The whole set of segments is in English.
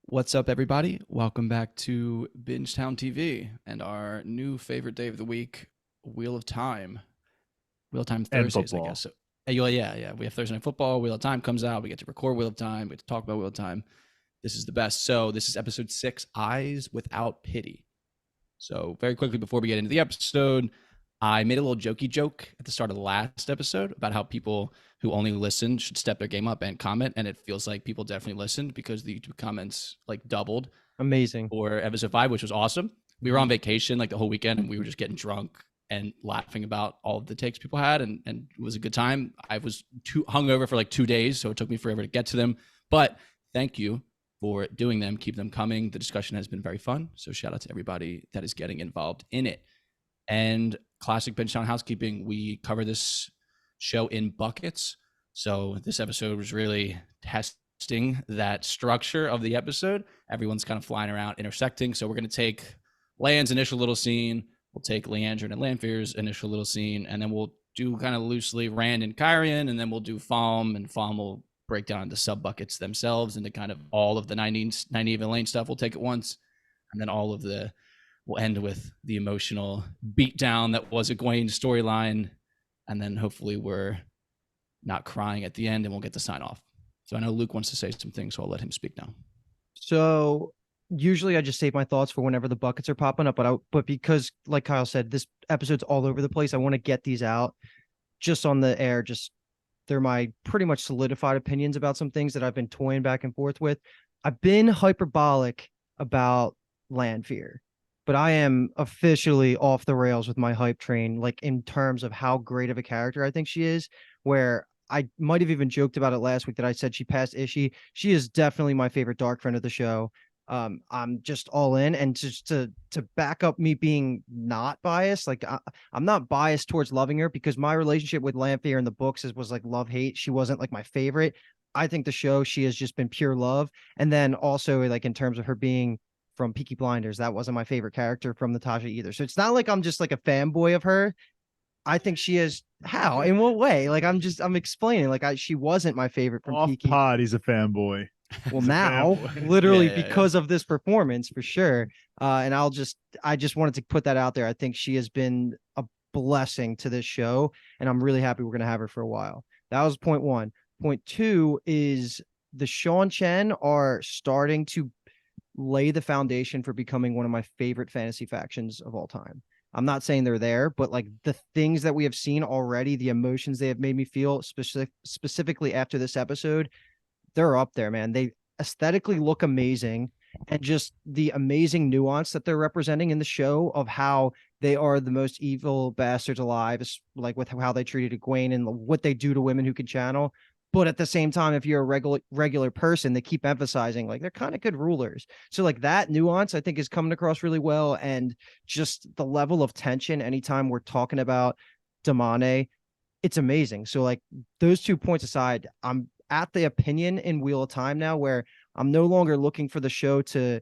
What's up, everybody? Welcome back to Bingetown TV and our new favorite day of the week, Wheel of Time. Wheel of Time And Thursdays, I guess. football. So, yeah. We have Thursday Night Football. Wheel of Time comes out. We get to record Wheel of Time. We get to talk about Wheel of Time. This is the best. So, this is episode 6, Eyes Without Pity. So, very quickly before we get into the episode, I made a little jokey joke at the start of the last episode about how people who only listen should step their game up and comment. And it feels like people definitely listened because the YouTube comments like doubled Amazing. for episode 5, which was awesome. We were on vacation like the whole weekend and we were just getting drunk and laughing about all of the takes people had, and it was a good time. I was too hungover for like 2 days, so it took me forever to get to them. But thank you for doing them. Keep them coming. The discussion has been very fun. So shout out to everybody that is getting involved in it. And classic Bingetown housekeeping, we cover this show in buckets. So this episode was really testing that structure of the episode. Everyone's kind of flying around, intersecting. So we're going to take Land's initial little scene. We'll take Leandrin and Lanfear's initial little scene, and then we'll do kind of loosely Rand and Kyrian, and then we'll do Falm, and Falm will break down into sub buckets themselves into kind of all of the 90 Lane stuff. We'll take it once, and then all of the we'll end with the emotional beatdown that was a Egwene storyline, and then hopefully we're not crying at the end and we'll get the sign off. So I know Luke wants to say some things, so I'll let him speak now. So usually I just save my thoughts for whenever the buckets are popping up, but because like Kyle said, this episode's all over the place, I want to get these out just on the air. Just they're my pretty much solidified opinions about some things that I've been toying back and forth with. I've been hyperbolic about Lanfear, but I am officially off the rails with my hype train, like in terms of how great of a character I think she is, where I might have even joked about it last week that I said she passed Ishii. She is definitely my favorite dark friend of the show. I'm just all in, and just to back up me being not biased, like I'm not biased towards loving her, because my relationship with Lanfear in the books was like love hate. She wasn't like my favorite. I think the show, she has just been pure love. And then also like in terms of her being from Peaky Blinders, that wasn't my favorite character from Natasha either. So it's not like I'm just like a fanboy of her. I think she is. How? In what way? Like I'm explaining. Like she wasn't my favorite from Off Peaky. pod, he's a fanboy. Well, He's a now, fanboy. literally Yeah. because of this performance, for sure. And I just wanted to put that out there. I think she has been a blessing to this show, and I'm really happy we're gonna have her for a while. That was point one. Point two is the Sean Chen are starting to lay the foundation for becoming one of my favorite fantasy factions of all time. I'm not saying they're there, but like the things that we have seen already, the emotions they have made me feel specifically after this episode, they're up there, man. They aesthetically look amazing, and just the amazing nuance that they're representing in the show of how they are the most evil bastards alive, like with how they treated Egwene and what they do to women who can channel. But at the same time, if you're a regular person, they keep emphasizing like they're kind of good rulers. So like that nuance, I think, is coming across really well, and just the level of tension anytime we're talking about Damane, it's amazing. So like those 2 points aside, I'm at the opinion in Wheel of Time now where I'm no longer looking for the show to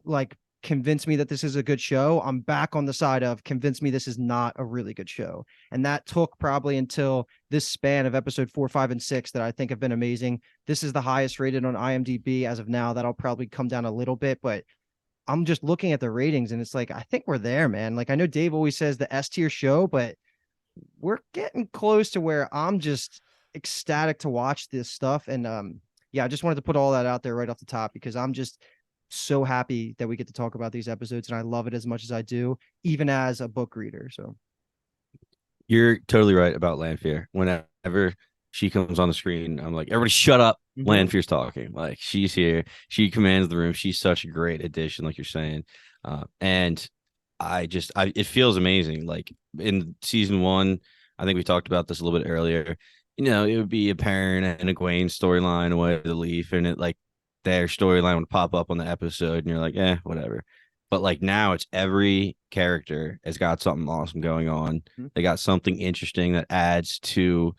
like convince me that this is a good show. I'm back on the side of convince me this is not a really good show. And that took probably until this span of episode 4, 5, and 6 that I think have been amazing. This is the highest rated on IMDb as of now. That'll probably come down a little bit, but I'm just looking at the ratings and it's like, I think we're there, man. Like I know Dave always says the S tier show, but we're getting close to where I'm just ecstatic to watch this stuff. And yeah, I just wanted to put all that out there right off the top, because I'm just so happy that we get to talk about these episodes, and I love it as much as I do, even as a book reader. So You're totally right about Lanfear. Whenever she comes on the screen, I'm like, everybody shut up. Lanfear's talking. Like, she's here. She commands the room. She's such a great addition, like you're saying. And it feels amazing. Like in season 1, I think we talked about this a little bit earlier. You know, it would be a Perrin and a Egwene storyline away the leaf, and it like their storyline would pop up on the episode, and you're like, whatever. But like now, it's every character has got something awesome going on. They got something interesting that adds to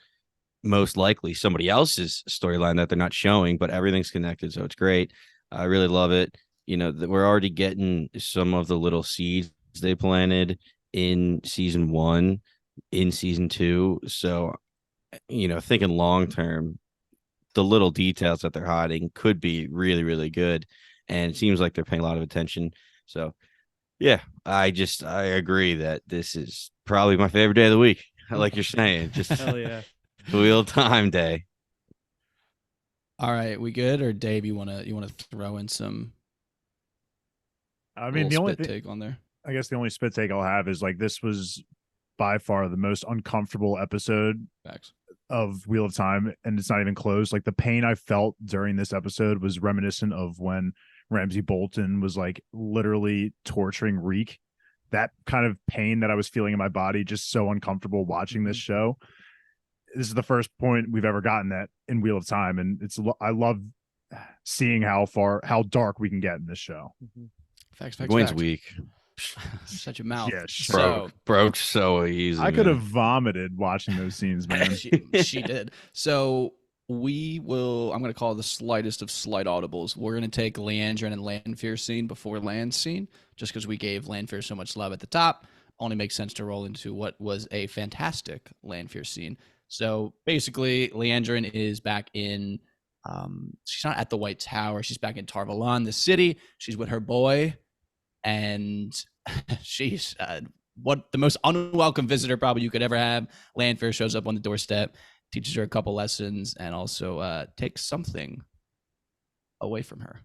most likely somebody else's storyline that they're not showing, but everything's connected, so it's great. I really love it. You know, we're already getting some of the little seeds they planted in season 1, in season 2. So, you know, thinking long term, the little details that they're hiding could be really, really good. And it seems like they're paying a lot of attention. So yeah, I agree that this is probably my favorite day of the week. Like you're saying, just Hell yeah. wheel time day. All right, we good? Or Dave, you wanna throw in some I mean, little the only spit thing, take on there? I guess the only spit take I'll have is like this was by far the most uncomfortable episode Facts. of Wheel of Time, and it's not even close. Like the pain I felt during this episode was reminiscent of when Ramsey Bolton was like literally torturing Reek. That kind of pain that I was feeling in my body, just so uncomfortable watching this show. This is the first point we've ever gotten that in Wheel of Time, and I love seeing how dark we can get in this show. Facts. Gwen's Facts. weak. Shut your mouth. Yeah, So Broke so easy. I could man. have vomited watching those scenes, man. she did. So I'm going to call it the slightest of slight audibles. We're going to take Leandrin and Lanfear scene before Land's scene, just because we gave Lanfear so much love at the top. Only makes sense to roll into what was a fantastic Lanfear scene. So basically, Leandrin is back in. She's not at the White Tower. She's back in Tarvalon, the city. She's with her boy, and she's what the most unwelcome visitor probably you could ever have. Lanfear shows up on the doorstep, teaches her a couple lessons, and also takes something away from her.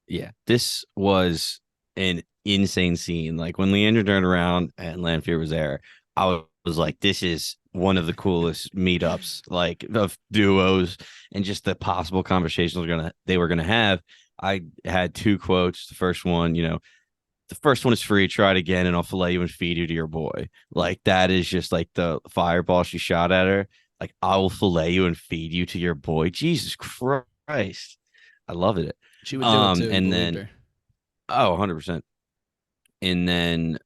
Yeah, this was an insane scene. Like when Leander turned around and Lanfear was there, I was like, this is one of the coolest meetups, like of duos and just the possible conversations they were gonna have. I had two quotes. The first one, the first one is free. Try it again, and I'll fillet you and feed you to your boy. Like that is just like the fireball she shot at her. Like I will fillet you and feed you to your boy. Jesus Christ, I love it. She would do it too. And believed then her. 100%. And then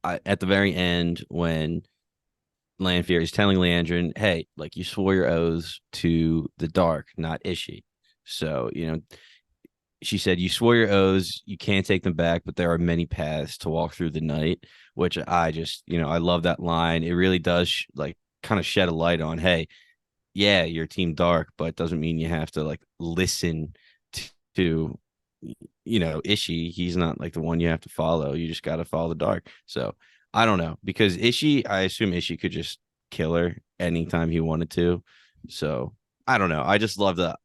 at the very end, when Lanfear is telling Leandrin, hey, like you swore your oaths to the dark, not Ishi. So, she said, you swore your oaths, you can't take them back, but there are many paths to walk through the night, which I just, I love that line. It really does like kind of shed a light on, hey, yeah, you're team dark, but it doesn't mean you have to like listen to Ishi. He's not like the one you have to follow. You just got to follow the dark. So I don't know, because I assume Ishi could just kill her anytime he wanted to. So I don't know. I just love the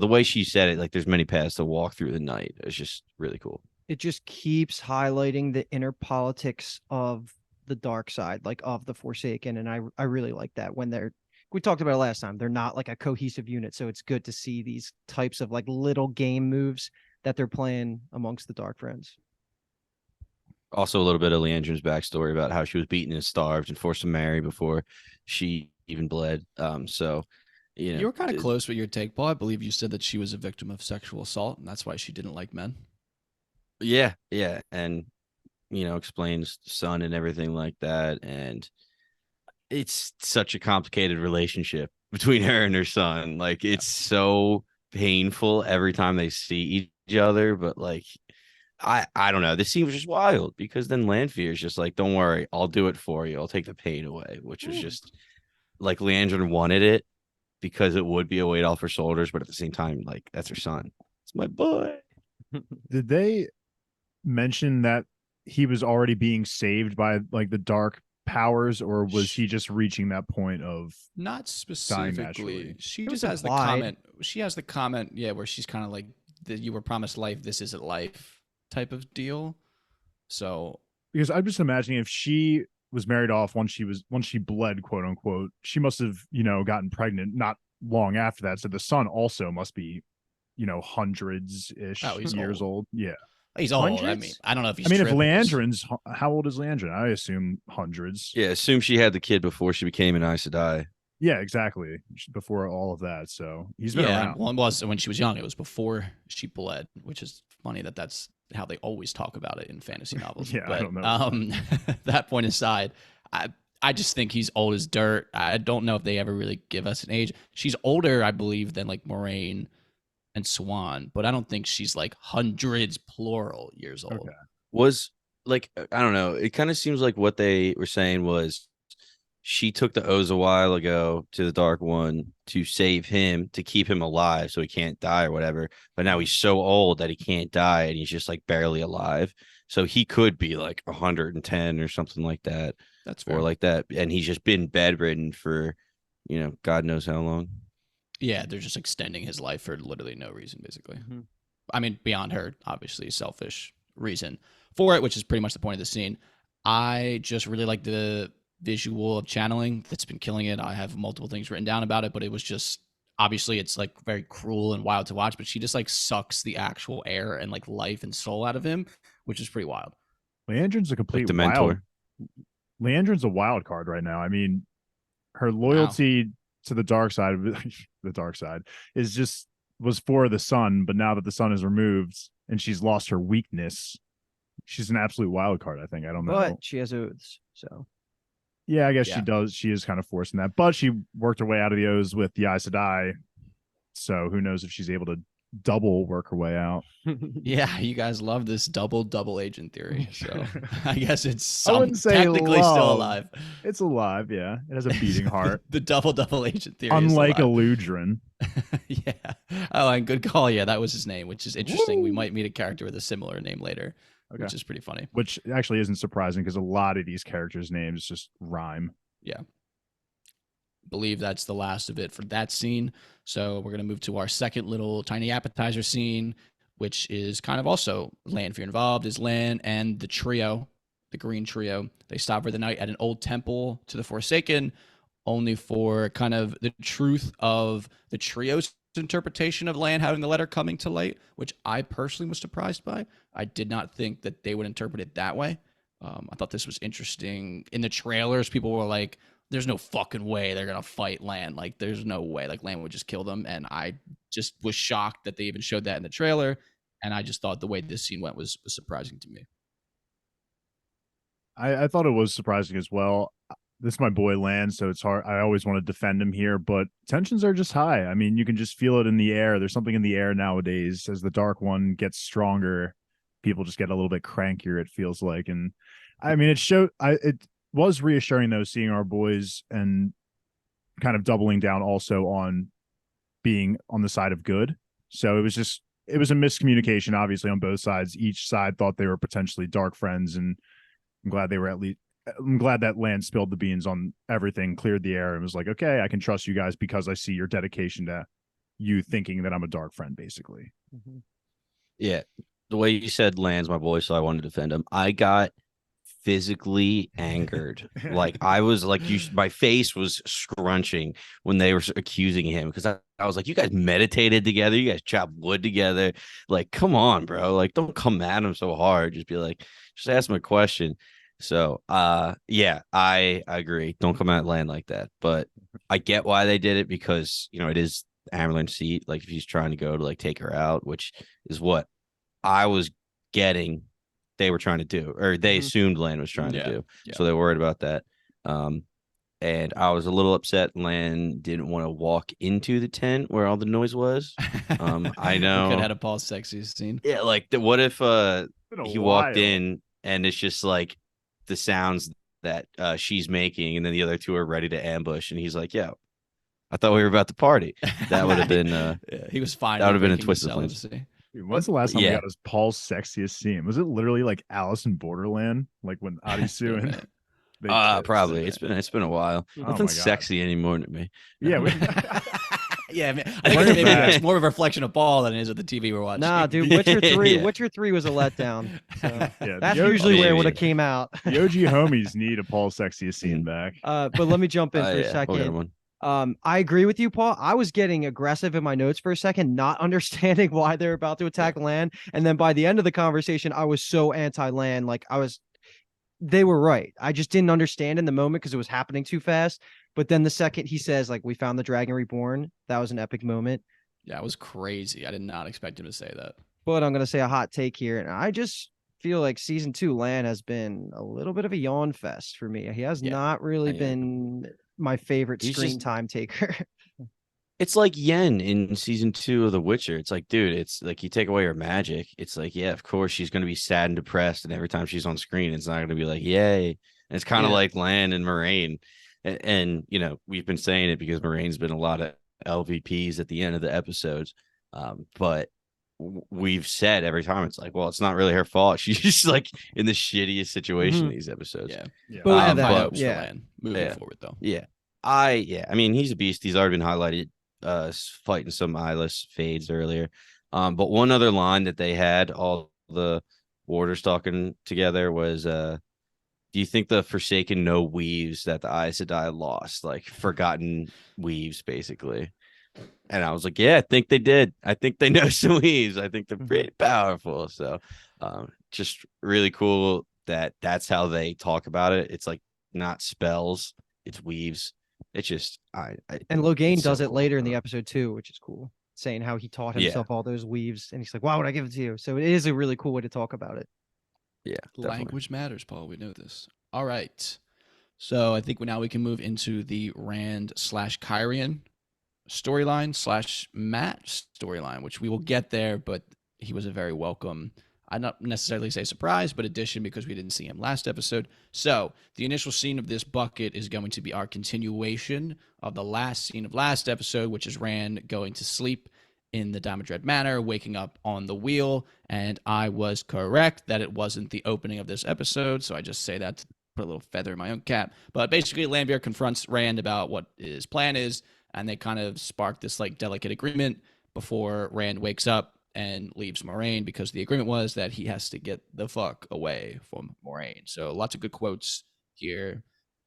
way she said it. Like there's many paths to walk through the night. It's just really cool. It just keeps highlighting the inner politics of the dark side, like of the Forsaken. And I really like that when we talked about it last time. They're not like a cohesive unit. So it's good to see these types of like little game moves that they're playing amongst the Dark Friends. Also, a little bit of Leandrin's backstory about how she was beaten and starved and forced to marry before she even bled. So, you were kind of close with your take, Paul. I believe you said that she was a victim of sexual assault, and that's why she didn't like men. Yeah, and explains the son and everything like that, and it's such a complicated relationship between her and her son. Like it's so painful every time they see each other, but like I don't know. This scene was just wild because then Lanfear is just like, don't worry, I'll do it for you. I'll take the pain away, which was just like Leandrin wanted it because it would be a weight off her shoulders, but at the same time, like that's her son. It's my boy. Did they mention that he was already being saved by like the dark powers, or was he just reaching that point of not specifically? She just has the implied. comment. She has the comment, where she's kind of like, you were promised life, this isn't life type of deal. So because I'm just imagining if she was married off once she bled, quote unquote, she must have gotten pregnant not long after that. So the son also must be hundreds ish years old. Yeah, he's old. Hundreds? I mean, I don't know if he's. if triples. Leandrin's, how old is Leandrin? I assume hundreds. Yeah, assume she had the kid before she became an Aes Sedai. Yeah, exactly. Before all of that, so he's been around. Well, it was when she was young. It was before she bled, which is funny that's how they always talk about it in fantasy novels. Yeah, but, I don't know. That point aside, I just think he's old as dirt. I don't know if they ever really give us an age. She's older, I believe, than like Moraine and Swan, but I don't think she's like hundreds plural years old. Okay. Was like I don't know. It kind of seems like what they were saying was she took the O's a while ago to the Dark One to save him, to keep him alive so he can't die or whatever. But now he's so old that he can't die and he's just like barely alive. So he could be like 110 or something like that. That's fair. Or like that. And he's just been bedridden for, God knows how long. Yeah, they're just extending his life for literally no reason, basically. Mhm. I mean, beyond her, obviously, selfish reason for it, which is pretty much the point of the scene. I just really like the visual of channeling that's been killing it. I have multiple things written down about it, but it was just obviously it's like very cruel and wild to watch, but she just like sucks the actual air and like life and soul out of him, which is pretty wild. Leandrin's a Like complete the wild. mentor. Leandrin's a wild card right now. I mean, her Wow. loyalty to the dark side, the dark side, was for the sun, but now that the sun is removed and she's lost her weakness, she's an absolute wild card. I think. I don't know. But she has oaths, so Yeah, I guess she Yeah. does. She is kind of forcing that, but she worked her way out of the O's with the Aes Sedai. So who knows if she's able to double work her way out. Yeah, you guys love this double agent theory. So I guess it's I wouldn't say technically still love. alive. It's alive, yeah. It has a beating heart. The double agent theory. is Unlike alive. Eludrin. Yeah. Oh, and good call. Yeah, that was his name, which is interesting. We Woo. might meet a character with a similar name later, Okay. which is pretty funny. Which actually isn't surprising because a lot of these characters' names just rhyme. Believe that's the last of it for that scene. So we're gonna move to our second little tiny appetizer scene, which is kind of also Lanfear involved. Is Lan and the trio, the Green Trio. They stop for the night at an old temple to the Forsaken, only for kind of the truth of the trio's interpretation of Lan having the letter coming to light, which I personally was surprised by. I did not think that they would interpret it that way. I thought this was interesting. In the trailers, people were like, there's no fucking way they're gonna fight Lan. Like, there's no way. Like, Lan would just kill them. And I just was shocked that they even showed that in the trailer. And I just thought the way this scene went was surprising to me. I thought it was surprising as well. This is my boy Lan, so it's hard. I always want to defend him here, but tensions are just high. I mean, you can just feel it in the air. There's something in the air nowadays. As the Dark One gets stronger, people just get a little bit crankier, it feels like. And I mean, it was reassuring though, seeing our boys and kind of doubling down also on being on the side of good. So it was a miscommunication, obviously, on both sides. Each side thought they were potentially dark friends, and I'm glad that Lan spilled the beans on everything, cleared the air, and was like, okay, I can trust you guys because I see your dedication to you thinking that I'm a dark friend, basically. Yeah. The way you said Lan's my boy, so I wanted to defend him. I got physically angered. Like I was like, my face was scrunching when they were accusing him, because I was like, you guys meditated together, you guys chopped wood together. Like, come on, bro. Like, don't come at him so hard. Just be like, just ask him a question. So yeah, I agree. Don't come at Lan like that. But I get why they did it, because it is Amerlin's seat. Like, if he's trying to go to like take her out, which is what I was getting they were trying to do, or they assumed Lan was trying to do. Yeah. So they're worried about that. And I was a little upset Lan didn't want to walk into the tent where all the noise was. I know. We could have had a Paul Sexy scene. Yeah, like what if he walked in and it's just like the sounds that she's making, and then the other two are ready to ambush, and he's like, yeah, I thought we were about to party. That would have been Yeah, he was fine. that would have been a breaking twist of himself, plans. Dude, when's the last time we Yeah. got us Paul's sexiest scene? Was it literally like Alice in Borderland? Like when It's been a Adisu and minute. they kissed? Probably. It's been a while. Oh Nothing my God. sexy anymore to me. Yeah, Yeah, I, mean, I Bring think it maybe back. it's more of a reflection of Paul than it is of the TV we're watching. Nah, dude, Witcher 3 Yeah. Witcher 3 was a letdown. So yeah. that's the OG usually where it would have Maybe. came out. the OG homies need a Paul's sexiest scene back. But let me jump in for a We'll get second. one. I agree with you, Paul. I was getting aggressive in my notes for a second, not understanding why they're about to attack Lan. And then by the end of the conversation, I was so anti-Lan. Like they were right. I just didn't understand in the moment because it was happening too fast. But then the second he says, like, we found the Dragon Reborn, that was an epic moment. Yeah, it was crazy. I did not expect him to say that. But I'm going to say a hot take here. And I just feel like season 2 Lan has been a little bit of a yawn fest for me. He has Yeah, not really I am. been my favorite He's screen just- time taker. It's like Yen in season 2 of The Witcher. It's like, dude, it's like you take away her magic. It's like, yeah, of course she's going to be sad and depressed, and every time she's on screen, it's not going to be like, yay. And it's kind of Yeah. like Lan and Moraine. and we've been saying it because Moraine's been a lot of LVPs at the end of the episodes, but we've said every time it's like, well, it's not really her fault. She's just like in the shittiest situation Mhm. these episodes. Yeah. Both I have of high them, hopes yeah. for Lan moving Yeah. forward, though. Yeah. I mean, he's a beast. He's already been highlighted fighting some eyeless fades earlier. But one other line that they had, all the warders talking together, was do you think the Forsaken know weaves that the Aes Sedai lost? Like forgotten weaves, basically. And I was like, yeah, I think they did. I think they know some weaves. I think they're pretty powerful. So just really cool that that's how they talk about it. It's like not spells, it's weaves. It's just And Logain it's so does it cool. later in the episode too, which is cool. Saying how he taught Yeah. himself all those weaves, and he's like, "Why would I give it to you?" So it is a really cool way to talk about it. Yeah, definitely. Language matters, Paul. We know this. All right. So I think now we can move into the Rand / Kyrian storyline / Matt storyline, which we will get there, but he was a very welcome, I'd not necessarily say surprise, but addition because we didn't see him last episode. So the initial scene of this bucket is going to be our continuation of the last scene of last episode, which is Rand going to sleep in the Damodred Manor, waking up on the wheel. And I was correct that it wasn't the opening of this episode. So I just say that to put a little feather in my own cap. But basically, Lanfear confronts Rand about what his plan is, and they kind of spark this like delicate agreement before Rand wakes up and leaves Moraine, because the agreement was that he has to get the fuck away from Moraine. So lots of good quotes here.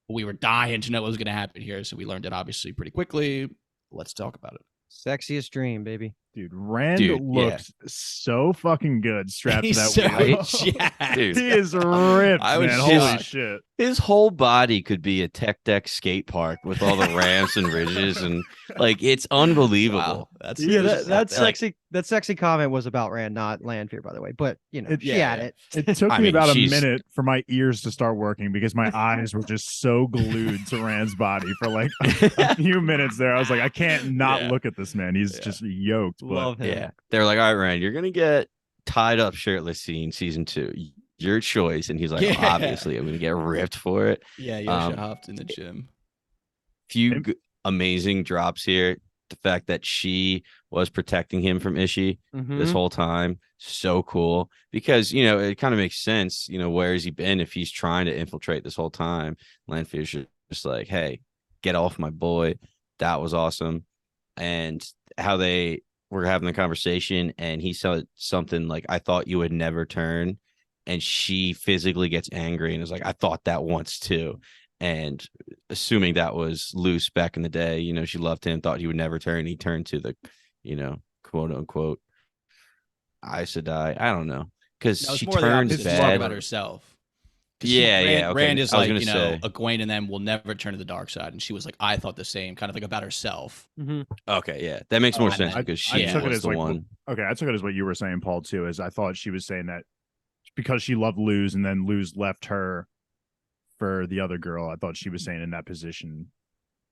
We were dying to know what was going to happen here, so we learned it obviously pretty quickly. Let's talk about it. Sexiest dream, baby. Dude, Rand Dude, looks so fucking good strapped to He's that so wheel. jacked. Dude. He is ripped, I was man. Holy shocked. shit. His whole body could be a tech deck skate park with all the ramps and ridges, and like it's unbelievable. Wow, that's Yeah, just- that like- sexy that sexy comment was about Rand, not Lanfear, by the way. But she Yeah, had it. It took I me mean, about a she's- minute for my ears to start working because my eyes were just so glued to Rand's body for like a few minutes there. I was like, I can't not Yeah. look at this man. He's Yeah. just yoked. But Love him. Yeah, they're like, all right, Rand, you're gonna get tied up shirtless scene season 2. Your choice. And he's like, Yeah. obviously, I'm gonna get ripped for it. Yeah, Yosha Um, hopped in the gym. Few And- amazing drops here. The fact that she was protecting him from Ishii Mhm. this whole time, so cool, because it kind of makes sense. Where has he been if he's trying to infiltrate this whole time? Lanfear's just like, hey, get off my boy. That was awesome. And how they were having the conversation, and he said something like, I thought you would never turn, and she physically gets angry and is like, I thought that once too. And assuming that was Luce back in the day, she loved him, thought he would never turn. He turned to the, quote unquote Aes Sedai. I don't know, because No, it's she more the turns opposite. She's talking bad. about herself. 'Cause Yeah, Rand, yeah, okay. Rand is I was like, gonna say. Egwene and them will never turn to the dark side, and she was like, I thought the same, kind of like about herself. Mhm. Okay, yeah, that makes more I sense meant- because I she took it was as the like, one. okay, I took it as what you were saying, Paul, too, is I thought she was saying that because she loved Luz and then Luz left her for the other girl. I thought she was saying in that position,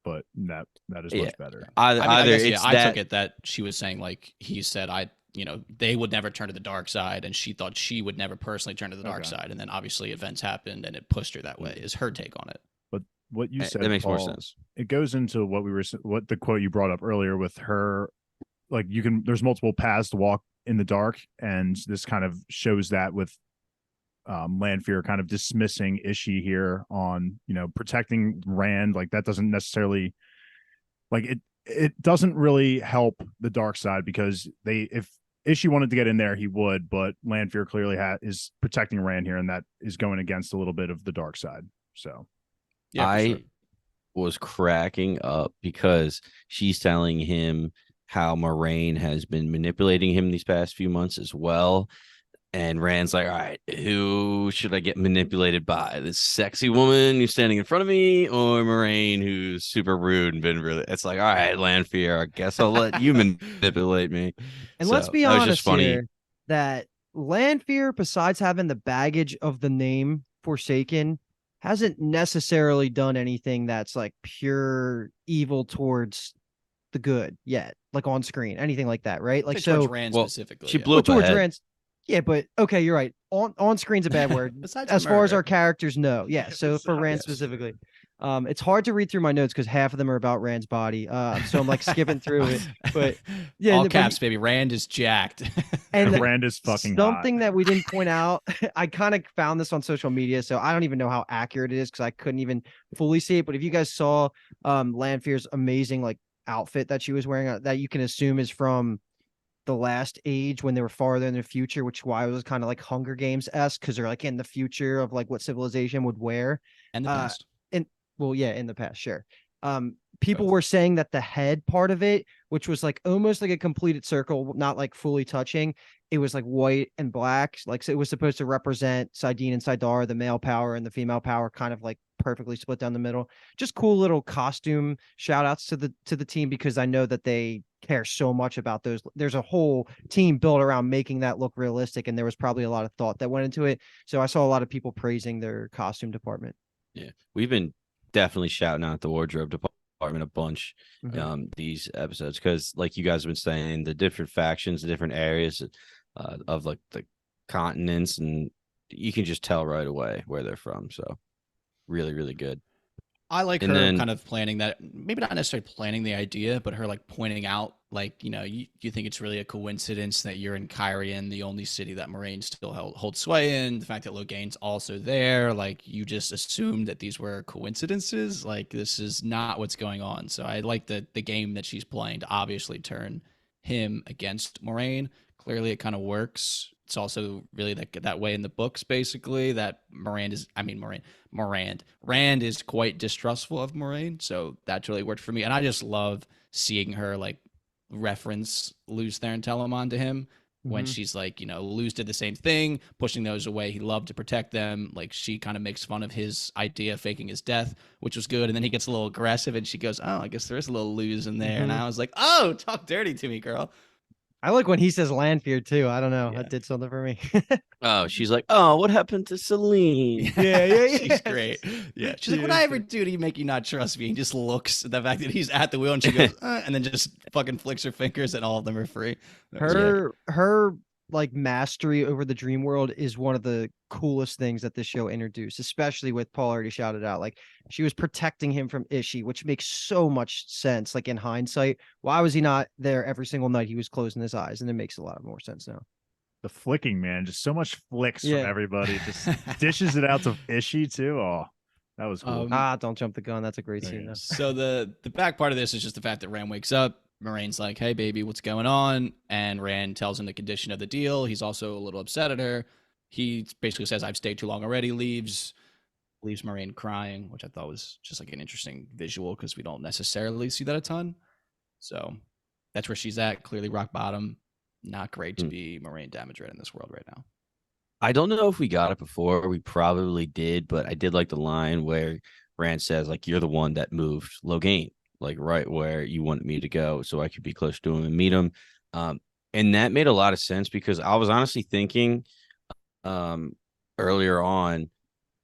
but that is much Yeah. better. I Either guess, it's I that. took it that she was saying like he said they would never turn to the dark side, and she thought she would never personally turn to the dark Okay. side, and then obviously events happened and it pushed her that way. Is her take on it? But what you said, That makes more Paul, sense. it goes into what the quote you brought up earlier with her, like there's multiple paths to walk in the dark, and this kind of shows that with Lanfear kind of dismissing Ishii here on protecting Rand. Like that doesn't necessarily, like it doesn't really help the dark side, because if Ishii wanted to get in there, he would, but Lanfear clearly is protecting Rand here, and that is going against a little bit of the dark side. So Yeah, for I sure. was cracking up because she's telling him how Moraine has been manipulating him these past few months as well. And Rand's like, all right, who should I get manipulated by? This sexy woman who's standing in front of me, or Moraine who's super rude and been really. It's like, all right, Lanfear, I guess I'll let you manipulate me. And So, let's be that was honest just funny. here, that Lanfear, besides having the baggage of the name Forsaken, hasn't necessarily done anything that's like pure evil towards the good yet, like on screen, anything like that, right? Like, Towards so Rand well, specifically. she yeah. blew well, up towards ahead. Rand's, yeah, but okay, you're right. On screen's a bad word. Besides As the far as murder. our characters know, yeah. So for Rand Yes. specifically, It's hard to read through my notes because half of them are about Rand's body. So I'm like skipping through it. But yeah, all but caps, baby. Rand is jacked. and Rand is fucking something hot. that we didn't point out, I kind of found this on social media, so I don't even know how accurate it is because I couldn't even fully see it. But if you guys saw Lanfear's amazing like outfit that she was wearing, that you can assume is from the last age when they were farther in the future, which is why it was kind of like Hunger Games-esque because they're like in the future of like what civilization would wear. And the Uh, past. and well, yeah, in the past, sure. People Both. were saying that the head part of it, which was like almost like a completed circle, not like fully touching, it was like white and black. Like so it was supposed to represent Sidene and Sidar, the male power and the female power, kind of like perfectly split down the middle. Just cool little costume shout outs to the team because I know that they care so much about those. There's a whole team built around making that look realistic, and there was probably a lot of thought that went into it. So I saw a lot of people praising their costume department. Yeah, we've been definitely shouting out the wardrobe department a bunch these episodes because, like you guys have been saying, the different factions, the different areas of like the continents, and you can just tell right away where they're from. So really, really good. I like And her then kind of planning that, maybe not necessarily planning the idea, but her like pointing out, like, you think it's really a coincidence that you're in Kyrian, the only city that Moraine still holds sway in. The fact that Loghain's also there, like, you just assumed that these were coincidences. Like, this is not what's going on. So I like the game that she's playing to obviously turn him against Moraine. Clearly, it kind of works. It's also really that way in the books, basically, that Rand is quite distrustful of Moraine, so that's really worked for me. And I just love seeing her like reference Luz Theron Telamon to him when she's like, Luz did the same thing, pushing those away. He loved to protect them. Like she kind of makes fun of his idea of faking his death, which was good. And then he gets a little aggressive, and she goes, "Oh, I guess there is a little Luz in there." And I was like, "Oh, talk dirty to me, girl." I like when he says Lanfear too. I don't know. Yeah. That did something for me. oh, she's like, oh, what happened to Celine? Yeah. She's great. Yeah. She's like, "What I ever do to make you not trust me?" He just looks at the fact that he's at the wheel, and she goes, and then just fucking flicks her fingers, and all of them are free. Her like mastery over the dream world is one of the coolest things that this show introduced, especially with Paul already shouted out. Like she was protecting him from Ishi, which makes so much sense. Like in hindsight, why was he not there every single night he was closing his eyes? And it makes a lot more sense now. The flicking, man, just so much flicks Yeah. from everybody. Just dishes it out to Ishi too. Oh, that was cool. Don't jump the gun. That's a great scene. Though. So the back part of this is just the fact that Rand wakes up. Moraine's like, "Hey, baby, what's going on?" And Rand tells him the condition of the deal. He's also a little upset at her. He basically says, "I've stayed too long already," leaves Moraine crying, which I thought was just like an interesting visual because we don't necessarily see that a ton. So that's where she's at. Clearly rock bottom. Not great to be Moraine damage red in this world right now. I don't know if we got it before. We probably did, but I did like the line where Rand says, like, "You're the one that moved Loghain, like right where you wanted me to go so I could be close to him and meet him." And that made a lot of sense because I was honestly thinking earlier on,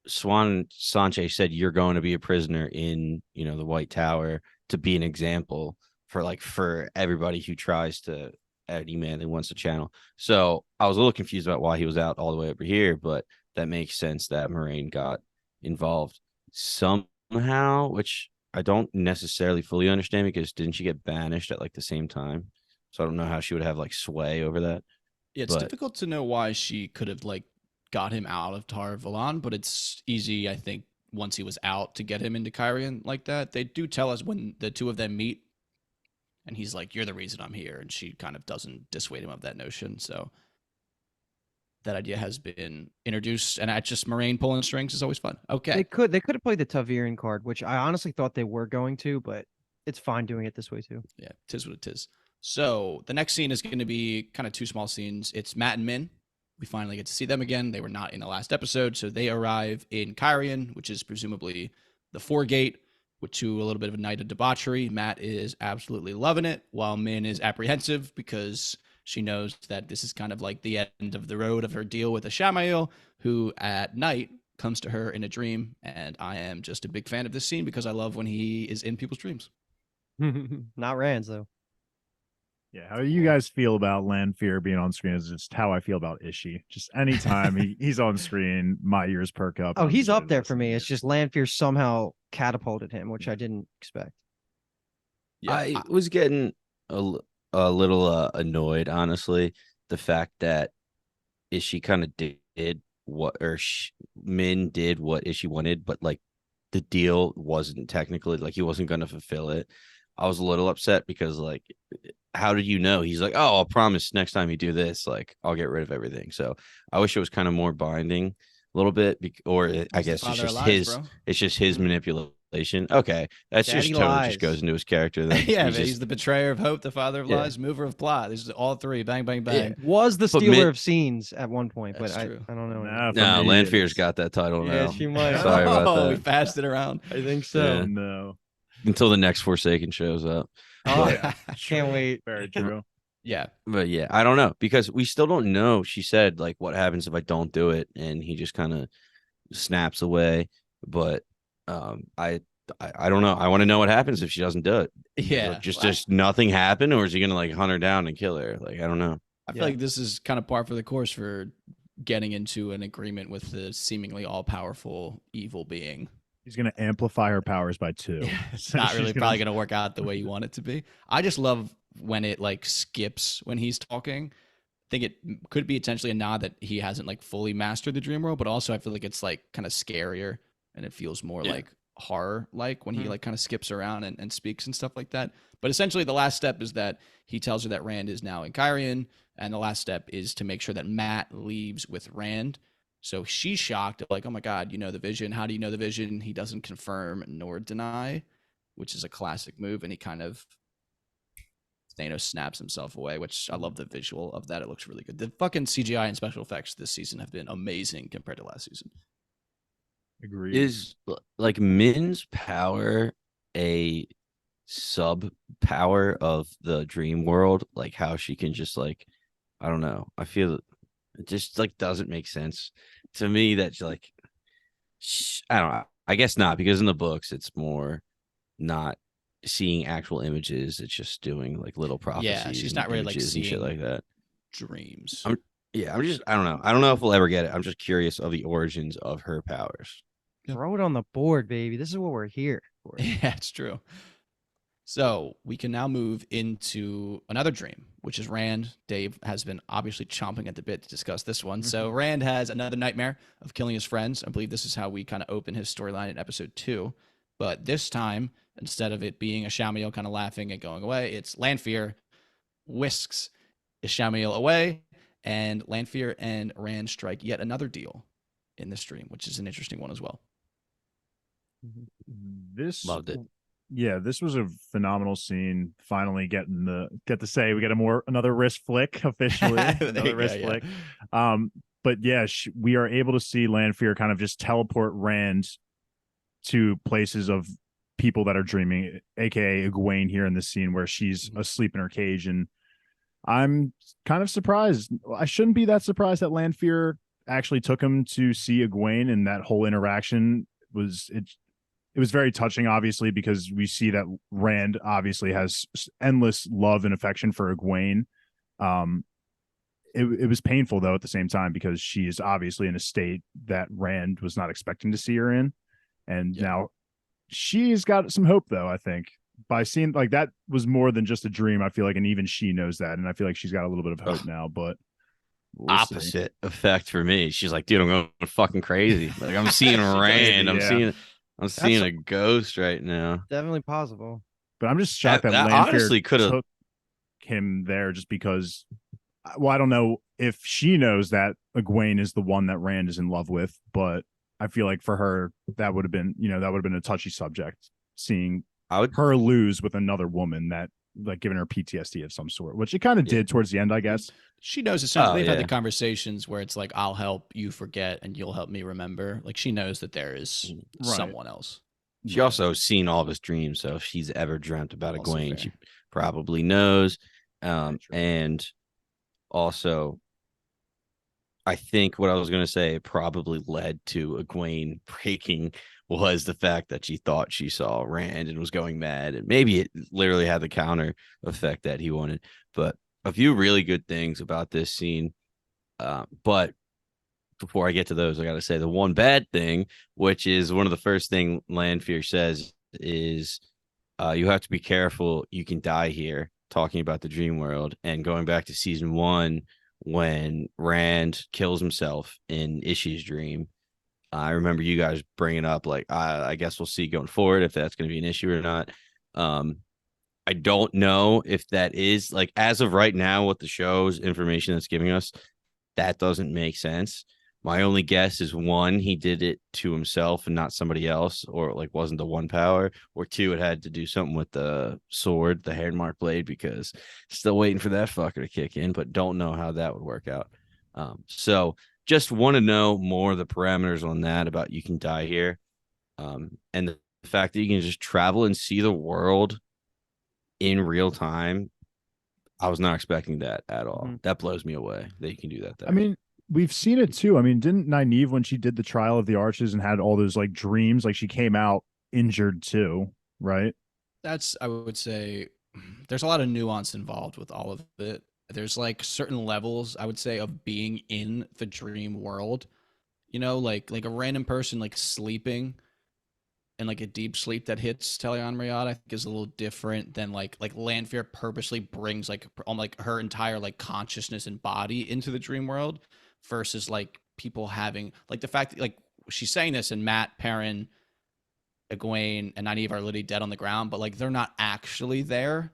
Swan Sanche said, "You're going to be a prisoner in, the White Tower to be an example for everybody who tries to any man that wants to channel." So I was a little confused about why he was out all the way over here, but that makes sense that Moraine got involved somehow, which I don't necessarily fully understand because didn't she get banished at like the same time? So I don't know how she would have like sway over that. Yeah, it's difficult to know why she could have like got him out of Tar Valon, but it's easy, I think, once he was out to get him into Kyrian like that. They do tell us when the two of them meet, and he's like, "You're the reason I'm here," and she kind of doesn't dissuade him of that notion. So that idea has been introduced, and that's just Moraine pulling strings is always fun. Okay. They could have played the Taviran card, which I honestly thought they were going to, but it's fine doing it this way too. Yeah, tis what it is. So the next scene is going to be kind of two small scenes. It's Matt and Min. We finally get to see them again. They were not in the last episode, so they arrive in Kyrian, which is presumably the Foregate, to a little bit of a night of debauchery. Matt is absolutely loving it, while Min is apprehensive because she knows that this is kind of like the end of the road of her deal with Ashamael, who at night comes to her in a dream. And I am just a big fan of this scene because I love when he is in people's dreams. Not Rand's though. Yeah, how you guys feel about Lanfear being on screen is just how I feel about Ishii. Just anytime he's on screen, my ears perk up. Oh, I'm he's just up ready to there for listen to me. it. It's just Lanfear somehow catapulted him, which I didn't expect. Yeah, I was getting a little annoyed, honestly. The fact that Ishii kind of did what, or Min did what Ishii wanted, but like the deal wasn't technically like he wasn't going to fulfill it. I was a little upset because like, how did you know? He's like, oh, I'll promise next time you do this, like I'll get rid of everything. So I wish it was kind of more binding a little bit, or I He's the guess it's father of just lies, his, bro. it's just his Mhm. manipulation. Okay, that's Daddy just totally just lies. goes into his character. Then Yeah, he's man, he's just the betrayer of hope, the father of yeah, lies, mover of plot. These are all three. Bang, bang, yeah. bang. Was the But stealer of scenes at one point, but That's true. I don't know anymore. Nah, for No, me, Lanfear's it's got that title Yeah, now. she might. Sorry about Oh, we that. passed it around. I think so. Yeah. no. Until the next Forsaken shows up. Oh, Yeah, can't wait. very true. Yeah. But yeah, I don't know because we still don't know. She said like, what happens if I don't do it? And he just kind of snaps away. But I don't know. I want to know what happens if she doesn't do it. Yeah. Just nothing happen, or is he gonna like hunt her down and kill her? Like I don't know. I feel Yeah. like this is kind of par for the course for getting into an agreement with the seemingly all powerful evil being. He's gonna amplify her powers by 2. It's So not she's really probably going to work out the way you want it to be. I just love when it like skips when he's talking. I think it could be potentially a nod that he hasn't like fully mastered the dream world, but also I feel like it's like kind of scarier and it feels more Yeah. like horror like when he Mhm. like kind of skips around and speaks and stuff like that. But essentially the last step is that he tells her that Rand is now in Kyrian, and the last step is to make sure that Matt leaves with Rand. So she's shocked, like, oh my God, you know the vision. How do you know the vision? He doesn't confirm nor deny, which is a classic move. And he kind of Thanos snaps himself away, which I love the visual of that. It looks really good. The fucking CGI and special effects this season have been amazing compared to last season. agreed. Is like Min's power a sub power of the dream world? Like how she can just like, I don't know. I feel it just like doesn't make sense to me. That's like, I don't know. I guess not, because in the books it's more not seeing actual images. It's just doing like little prophecies. Yeah, she's and not really like images and shit seeing like that. dreams. I'm just I don't know. I don't know if we'll ever get it. I'm just curious of the origins of her powers. Yep. Throw it on the board, baby. This is what we're here for. Yeah, it's true. So we can now move into another dream, which is Rand. Dave has been obviously chomping at the bit to discuss this one. So Rand has another nightmare of killing his friends. I believe this is how we kind of open his storyline in episode 2. But this time, instead of it being Ishamael kind of laughing and going away, it's Lanfear whisks Ishamael away, and Lanfear and Rand strike yet another deal in this dream, which is an interesting one as well. This Loved it. Yeah, this was a phenomenal scene. Finally get to say we get another wrist flick officially. There you Another go, wrist yeah. flick. But yeah, we are able to see Lanfear kind of just teleport Rand to places of people that are dreaming, aka Egwene here in this scene where she's asleep in her cage. And I'm kind of surprised. I shouldn't be that surprised that Lanfear actually took him to see Egwene, and that whole interaction was it was very touching, obviously, because we see that Rand obviously has endless love and affection for Egwene. It was painful, though, at the same time, because she is obviously in a state that Rand was not expecting to see her in. And now she's got some hope, though, I think. By seeing like that was more than just a dream, I feel like, and even she knows that. And I feel like she's got a little bit of hope now, but Opposite effect for me. She's like, dude, I'm going fucking crazy. Like I'm seeing Rand. I'm seeing a ghost right now. Definitely possible. But I'm just shocked that That Lanfear honestly could have took him there just because. Well, I don't know if she knows that Egwene is the one that Rand is in love with, but I feel like for her that would have been a touchy subject, seeing her lose with another woman that like giving her PTSD of some sort, which it kind of did towards the end, I guess. She knows essentially they've had yeah. the conversations where it's like, I'll help you forget and you'll help me remember. Like she knows that there is someone else. She also has seen all of his dreams, so if she's ever dreamt about Also Egwene, fair. she probably knows. And also, I think what I was going to say probably led to Egwene breaking was the fact that she thought she saw Rand and was going mad, and maybe it literally had the counter effect that he wanted. But a few really good things about this scene. But before I get to those, I got to say the one bad thing, which is one of the first thing Lanfear says is, you have to be careful. You can die here, talking about the dream world. And going back to season 1, when Rand kills himself in Ishi's dream, I remember you guys bringing up, like, I guess we'll see going forward if that's going to be an issue or not. I don't know if that is, like, as of right now, what the show's information that's giving us, that doesn't make sense. My only guess is, 1, he did it to himself and not somebody else, or like wasn't the one power, or 2, it had to do something with the sword, the Hairmark blade, because still waiting for that fucker to kick in, but don't know how that would work out. So just want to know more of the parameters on that, about you can die here. And the fact that you can just travel and see the world in real time, I was not expecting that at all. That blows me away that you can do that there. I mean, we've seen it too. I mean, didn't Nynaeve, when she did the Trial of the Arches and had all those like dreams, like she came out injured too, right? That's, I would say, there's a lot of nuance involved with all of it. There's like certain levels, I would say, of being in the dream world. You know, like a random person like sleeping and like a deep sleep that hits Teleon Mariad, I think, is a little different than like Lanfear purposely brings like her entire like consciousness and body into the dream world, versus like people having like the fact that like she's saying this and Matt, Perrin, Egwene, and Nynaeve are literally dead on the ground, but like they're not actually there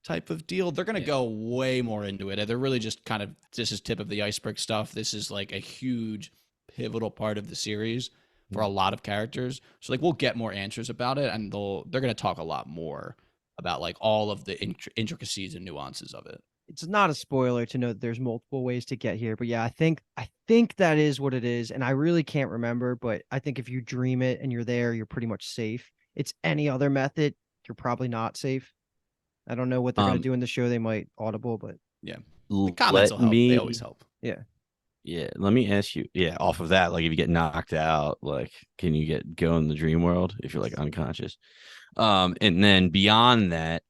type of deal. They're going to go way more into it. They're really just kind of, this is tip of the iceberg stuff. This is like a huge pivotal part of the series for a lot of characters. So like we'll get more answers about it, and they're going to talk a lot more about like all of the intricacies and nuances of it. It's not a spoiler to know that there's multiple ways to get here, but yeah, I think that is what it is, and I really can't remember, but I think if you dream it and you're there, you're pretty much safe. It's any other method, you're probably not safe. I don't know what they're going to do in the show. They might audible, but yeah, the comments will help. They always help. Yeah. Yeah, let me ask you. Yeah, off of that, like if you get knocked out, like can you go in the dream world if you're like unconscious? And then beyond that,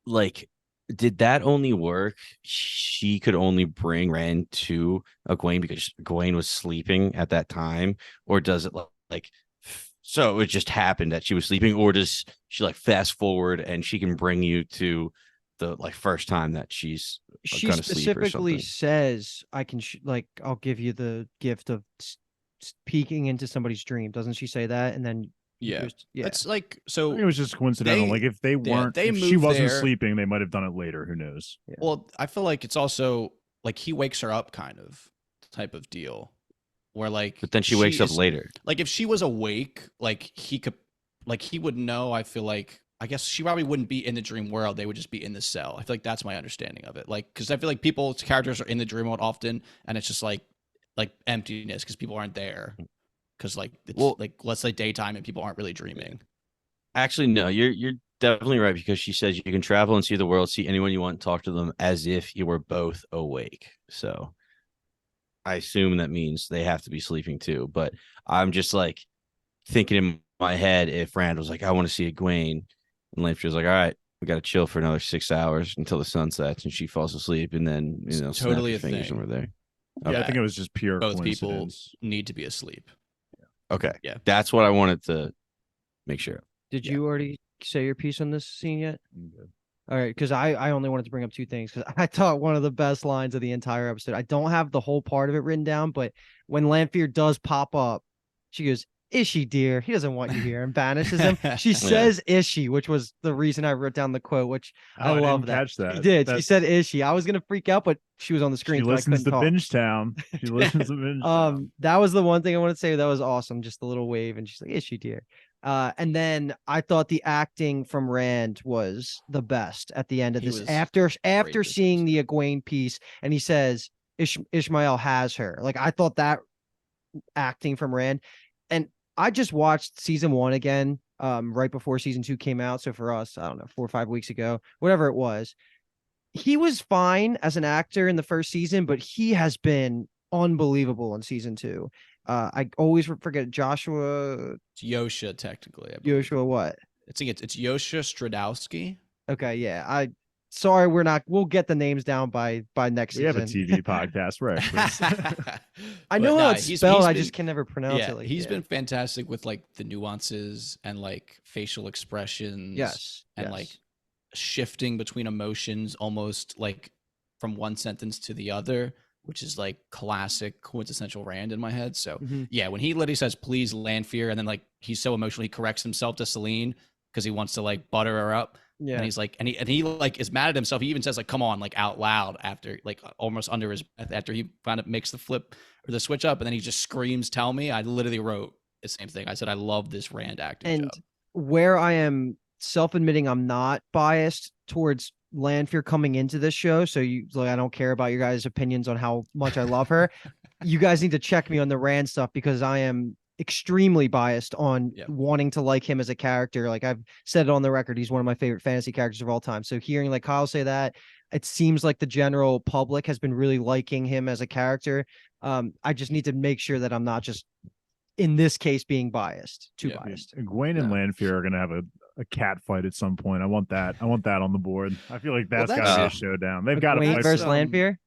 like, did that only work? She could only bring Rand to Egwene because Egwene was sleeping at that time, or does it like so it just happened that she was sleeping, or does she like fast forward and she can bring you to the like first time that she's she gonna sleep or specifically something? says, I can like I'll give you the gift of peeking into somebody's dream. Doesn't she say that? And then yeah, yeah, it's like, I so think it was just coincidental. Like if they weren't, if she moved wasn't there. sleeping, they might have done it later. Who knows? Yeah. Well, I feel like it's also like he wakes her up kind of type of deal, where like, But then she wakes up later. Like if she was awake, like he could, like he would know. I feel like, I guess she probably wouldn't be in the dream world. They would just be in the cell. I feel like that's my understanding of it. Like, because I feel like people's characters are in the dream world often, and it's just like emptiness because people aren't there. Because like it's like, let's say daytime and people aren't really dreaming. Actually, no, you're definitely right, because she says you can travel and see the world, see anyone you want, talk to them as if you were both awake. So I assume that means they have to be sleeping too. But I'm just like thinking in my head, if Rand was like, I want to see Egwene, and Lanfear was like, all right, we got to chill for another 6 hours until the sun sets, and she falls asleep, and then Totally snap your fingers thing. and we're there. Yeah, I think it was just pure Both coincidence. people need to be asleep. Okay, yeah, that's what I wanted to make sure of. Did you already say your piece on this scene yet? All right, because I only wanted to bring up 2 things, because I thought one of the best lines of the entire episode. I don't have the whole part of it written down, but when Lanfear does pop up, she goes, "Ishi, dear, he doesn't want you here," and banishes him. She says Ishi, which was the reason I wrote down the quote, which I love that. Catch that. She did. She said Ishi. I was gonna freak out, but she was on the screen. She So listens to I couldn't talk. Bingetown. She listens to Bingetown. That was the one thing I wanted to say. That was awesome. Just a little wave, and she's like, "Ishi, dear." And then I thought the acting from Rand was the best at the end of this. After seeing the Egwene piece, and he says Ishmael has her. Like, I thought that acting from Rand, and I just watched season 1 again, right before season 2 came out. So for us, I don't know, 4 or 5 weeks ago, whatever it was, he was fine as an actor in the first season, but he has been unbelievable in season 2. I always forget Joshua. It's Yosha technically. I believe. Joshua what? I think it's Yosha Stradowski. Okay, yeah. Sorry, we'll get the names down by next We have a season. TV podcast. We're experts. I But know how nah, it's he's spelled. I been- just can never pronounce Yeah, it. Like, he's been fantastic with like the nuances and like facial expressions. yes, and yes. like shifting between emotions almost like from one sentence to the other, which is like classic quintessential Rand in my head. So Mhm. yeah, when he literally says please Lanfear, and then like he's so emotional he corrects himself to Celine because he wants to like butter her up. Yeah, And he's like, and he like is mad at himself. He even says like, "Come on," like out loud after like almost under his breath after he kind of makes the flip or the switch up, and then he just screams, "Tell me!" I literally wrote the same thing. I said, "I love this Rand acting and job." where I am self-admitting I'm not biased towards Lanfear coming into this show, so I don't care about your guys' opinions on how much I love her. You guys need to check me on the Rand stuff because I am extremely biased on wanting to like him as a character. Like I've said it on the record, he's one of my favorite fantasy characters of all time. So hearing like Kyle say that, it seems like the general public has been really liking him as a character. I just need to make sure that I'm not just in this case being biased, too biased. Egwene and Lanfear are gonna have a cat fight at some point. I want that on the board. I feel like that's gotta be a showdown. They've got to Egwene fight versus Lanfear.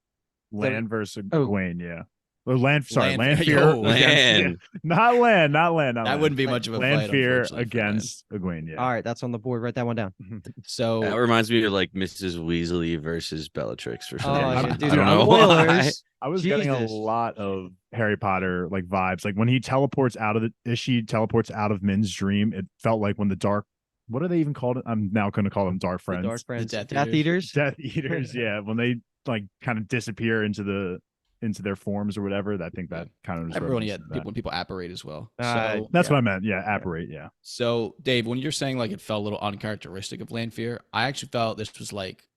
Land versus Egwene, yeah. Or Lanfear, Yo, against, not Land. That wouldn't be much of a fight, Lanfear unfortunately, for against Egwene, yeah. All right, that's on the board. Write that one down. So That reminds me of like Mrs. Weasley versus Bellatrix or something. Oh, yeah, yeah, I dude, don't know spoilers. why. I was getting a Jesus. lot of Harry Potter like vibes. Like when he teleports out of she teleports out of Min's dream, it felt like when the dark, what are they even called? I'm now going to call them dark friends. The Dark Friends, Death Death Eaters. Death Eaters, yeah. When they like kind of disappear into their forms or whatever, I think that kind of everyone, when people apparate as well. So that's what I meant. Yeah, apparate, yeah. So Dave, when you're saying like it felt a little uncharacteristic of Lanfear, I actually felt this was like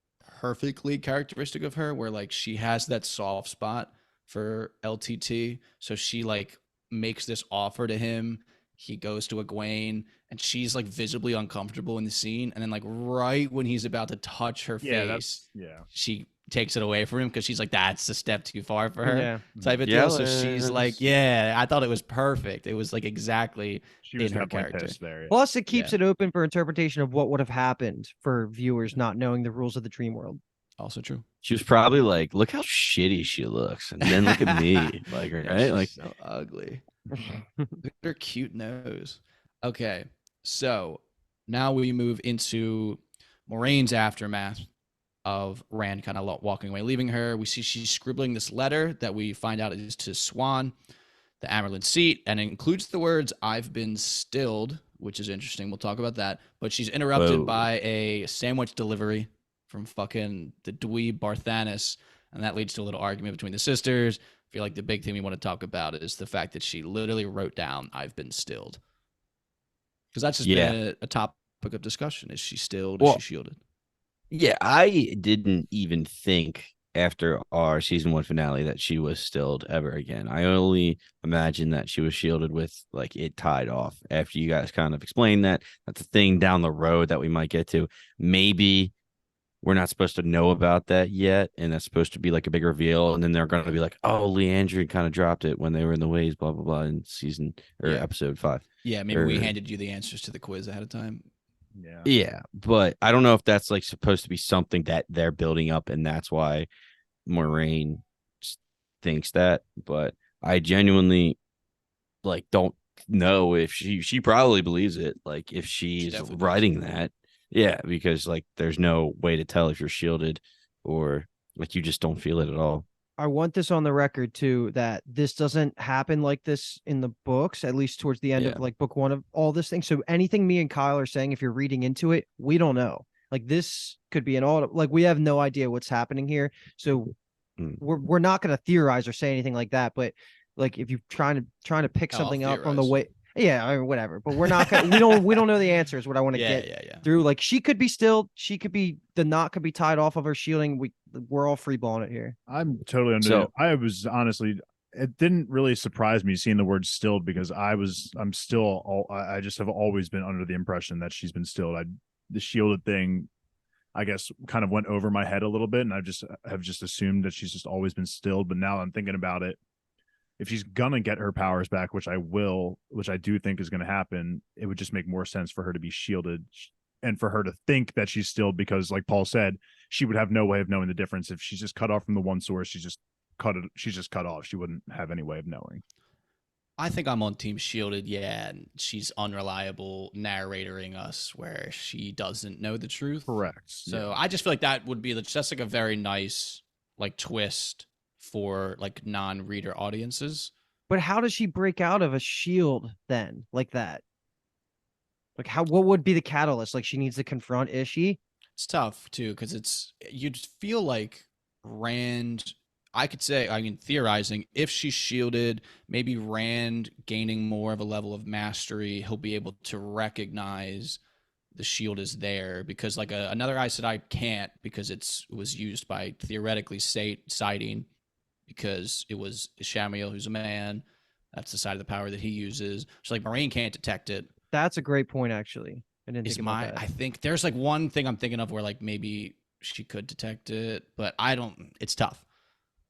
perfectly characteristic of her, where like she has that soft spot for LTT. So she like makes this offer to him. He goes to Egwene and she's like visibly uncomfortable in the scene. And then like right when he's about to touch her face, she takes it away from him because she's like, that's a step too far for her type of deal. So she's like, I thought it was perfect. It was like exactly she was in her definitely character. pissed there. Plus, it keeps it open for interpretation of what would have happened for viewers not knowing the rules of the dream world. Also true. She was probably like, look how shitty she looks. And then look at me. Like, right? She's Like, so ugly. Look at her cute nose. Okay. So now we move into Moraine's aftermath of Rand kind of walking away, leaving her. We see she's scribbling this letter that we find out is to Swan, the Amerlin seat, and it includes the words, I've been stilled, which is interesting. We'll talk about that. But she's interrupted by a sandwich delivery from fucking the dweeb Barthanes, and that leads to a little argument between the sisters. I feel like the big thing we want to talk about is the fact that she literally wrote down, I've been stilled. Because that's just been a topic of discussion. Is she stilled? Is she shielded? Yeah, I didn't even think after our season 1 finale that she was stilled ever again. I only imagined that she was shielded with like it tied off after you guys kind of explained that. That's a thing down the road that we might get to. Maybe we're not supposed to know about that yet, and that's supposed to be like a big reveal, and then they're going to be like, oh, Leandrin kind of dropped it when they were in the ways, blah, blah, blah, in season or episode 5. Yeah, maybe we handed you the answers to the quiz ahead of time. Yeah, but I don't know if that's like supposed to be something that they're building up, and that's why Moraine thinks that. But I genuinely like don't know if she probably believes it. Like if she's writing that, because like there's no way to tell if you're shielded or like you just don't feel it at all. I want this on the record too, that this doesn't happen like this in the books, at least towards the end of like book 1 of all this thing. So anything me and Kyle are saying, if you're reading into it, we don't know. Like this could be an all, like we have no idea what's happening here. So we're not going to theorize or say anything like that. But like if you're trying to pick something up on the way, I mean, whatever. But we're not gonna, we don't know the answer is what I want to get through. Like she could be stilled, she could be, the knot could be tied off of her shielding. We're all free balling it here. I'm totally under. I was honestly, it didn't really surprise me seeing the word stilled because I just have always been under the impression that she's been stilled. The shielded thing, I guess, kind of went over my head a little bit, and I have just assumed that she's just always been stilled. But now I'm thinking about it, if she's gonna get her powers back, which I do think is gonna happen, it would just make more sense for her to be shielded and for her to think that she's still, because like Paul said, she would have no way of knowing the difference. If she's just cut off from the one source, she's just cut off. She wouldn't have any way of knowing. I think I'm on Team Shielded, yeah, and she's unreliable narrating us where she doesn't know the truth. Correct. So I just feel like that would be just like a very nice like twist for like non-reader audiences. But how does she break out of a shield then, like that? Like what would be the catalyst? Like she needs to confront Ishii? It's tough too, because you'd feel like Rand. I could say, I mean, theorizing, if she's shielded, maybe Rand gaining more of a level of mastery, he'll be able to recognize the shield is there, because like another Aes Sedai can't, because it was used by theoretically siding, because it was Shamiel who's a man. That's the side of the power that he uses. So like Moiraine can't detect it. That's a great point, actually. I didn't think about that. I think there's like one thing I'm thinking of where like maybe she could detect it, but I don't. It's tough.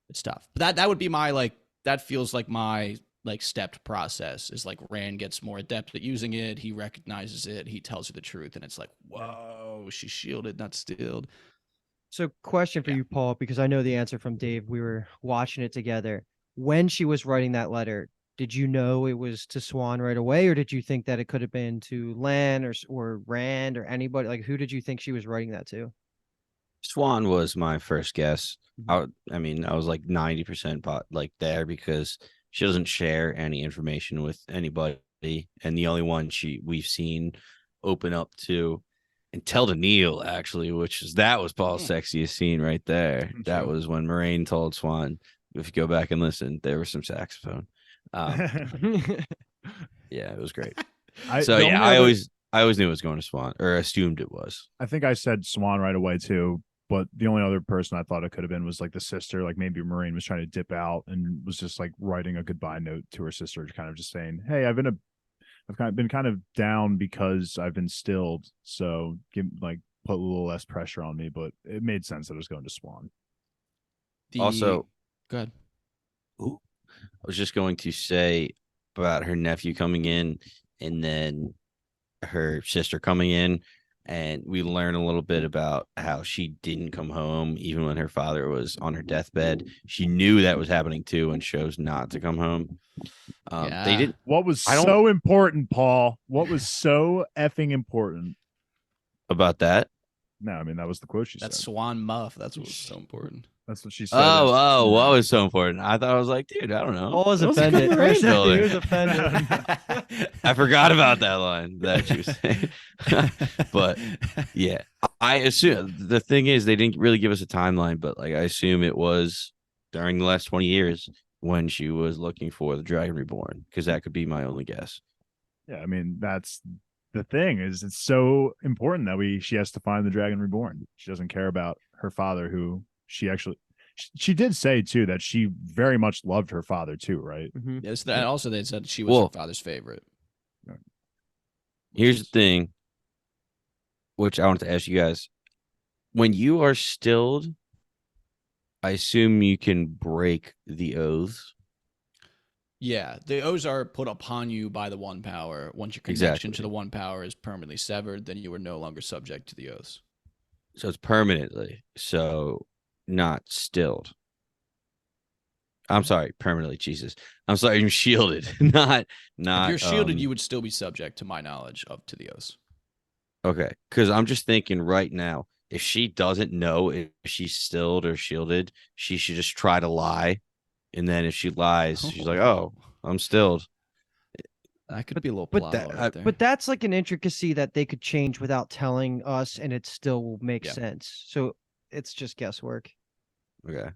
It's tough. But that would be my like. That feels like my like stepped process is like Rand gets more adept at using it. He recognizes it. He tells you the truth, and it's like, whoa, she's shielded, not steeled. So, question for you, Paul, because I know the answer from Dave. We were watching it together. When she was writing that letter, did you know it was to Swan right away, or did you think that it could have been to Lan or Rand or anybody? Like, who did you think she was writing that to? Swan was my first guess. I mean, I was like 90% like there, because she doesn't share any information with anybody, and the only one we've seen open up to and tell to Neil, actually, that was Paul's sexiest scene right there. True. That was when Moiraine told Swan. If you go back and listen, there was some saxophone. Yeah, it was great. I always knew it was going to Swan, or assumed it was. I think I said Swan right away too, but the only other person I thought it could have been was like the sister. Like maybe Moiraine was trying to dip out and was just like writing a goodbye note to her sister, kind of just saying, "Hey, I've been kind of down because I've been stilled, so put a little less pressure on me." But it made sense that it was going to Swan. Also, go ahead. I was just going to say about her nephew coming in and then her sister coming in, and we learn a little bit about how she didn't come home even when her father was on her deathbed. She knew that was happening too and chose not to come home. They didn't. What was so important, Paul? What was so effing important about that? No, I mean that was the quote she said. That's Swan Muff. That's what was so important. That's what she said. Oh, what was so important? I thought I was like, dude, I don't know. Paul was offended. He was offended. I forgot about that line that you was saying. But yeah, I assume the thing is they didn't really give us a timeline, but like I assume it was during the last 20 years when she was looking for the Dragon Reborn, because that could be my only guess. Yeah, I mean that's the thing, is it's so important that she has to find the Dragon Reborn. She doesn't care about her father, who she did say too that she very much loved her father too, right? Mm-hmm. Yes, and also they said she was her father's favorite. Here's the thing, which I wanted to ask you guys: when you are stilled, I assume you can break the oaths. Yeah, the oaths are put upon you by the One Power. Once your connection to the One Power is permanently severed, then you are no longer subject to the oaths. So it's permanently. So not stilled. I'm sorry, permanently. Jesus, I'm sorry. I'm shielded. not. If you're shielded, you would still be subject, to my knowledge, to the oaths. Okay, because I'm just thinking right now, if she doesn't know if she's stilled or shielded, she should just try to lie. And then if she lies, she's like, "Oh, I'm stilled." That could be a little plot right there. But that's like an intricacy that they could change without telling us, and it still will make sense. So it's just guesswork. Okay.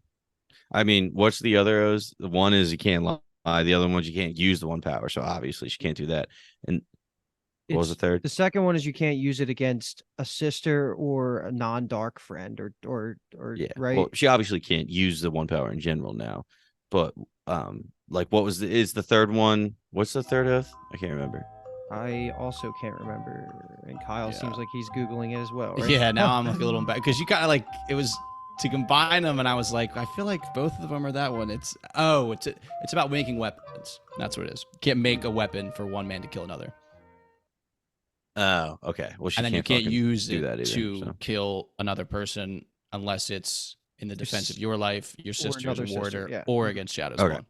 I mean, what's the other oaths? The one is you can't lie. The other one's you can't use the One Power. So obviously she can't do that. And what was the third? The second one is you can't use it against a sister or a non-dark friend or right. Well, she obviously can't use the One Power in general now. But like what is the third one? What's the third oath? I can't remember. I also can't remember. And Kyle seems like he's Googling it as well, right? Yeah, now I'm like a little embarrassed because you kind of like it was to combine them, and I was like, I feel like both of them are that one. It's about making weapons. That's what it is. You can't make a weapon for one man to kill another, Oh, okay. Well, she and then you can't fucking use do it that either. to So. kill another person unless it's in the defense of your life, your sister's, another a sister, warder, yeah. or against Shadow's Okay. one.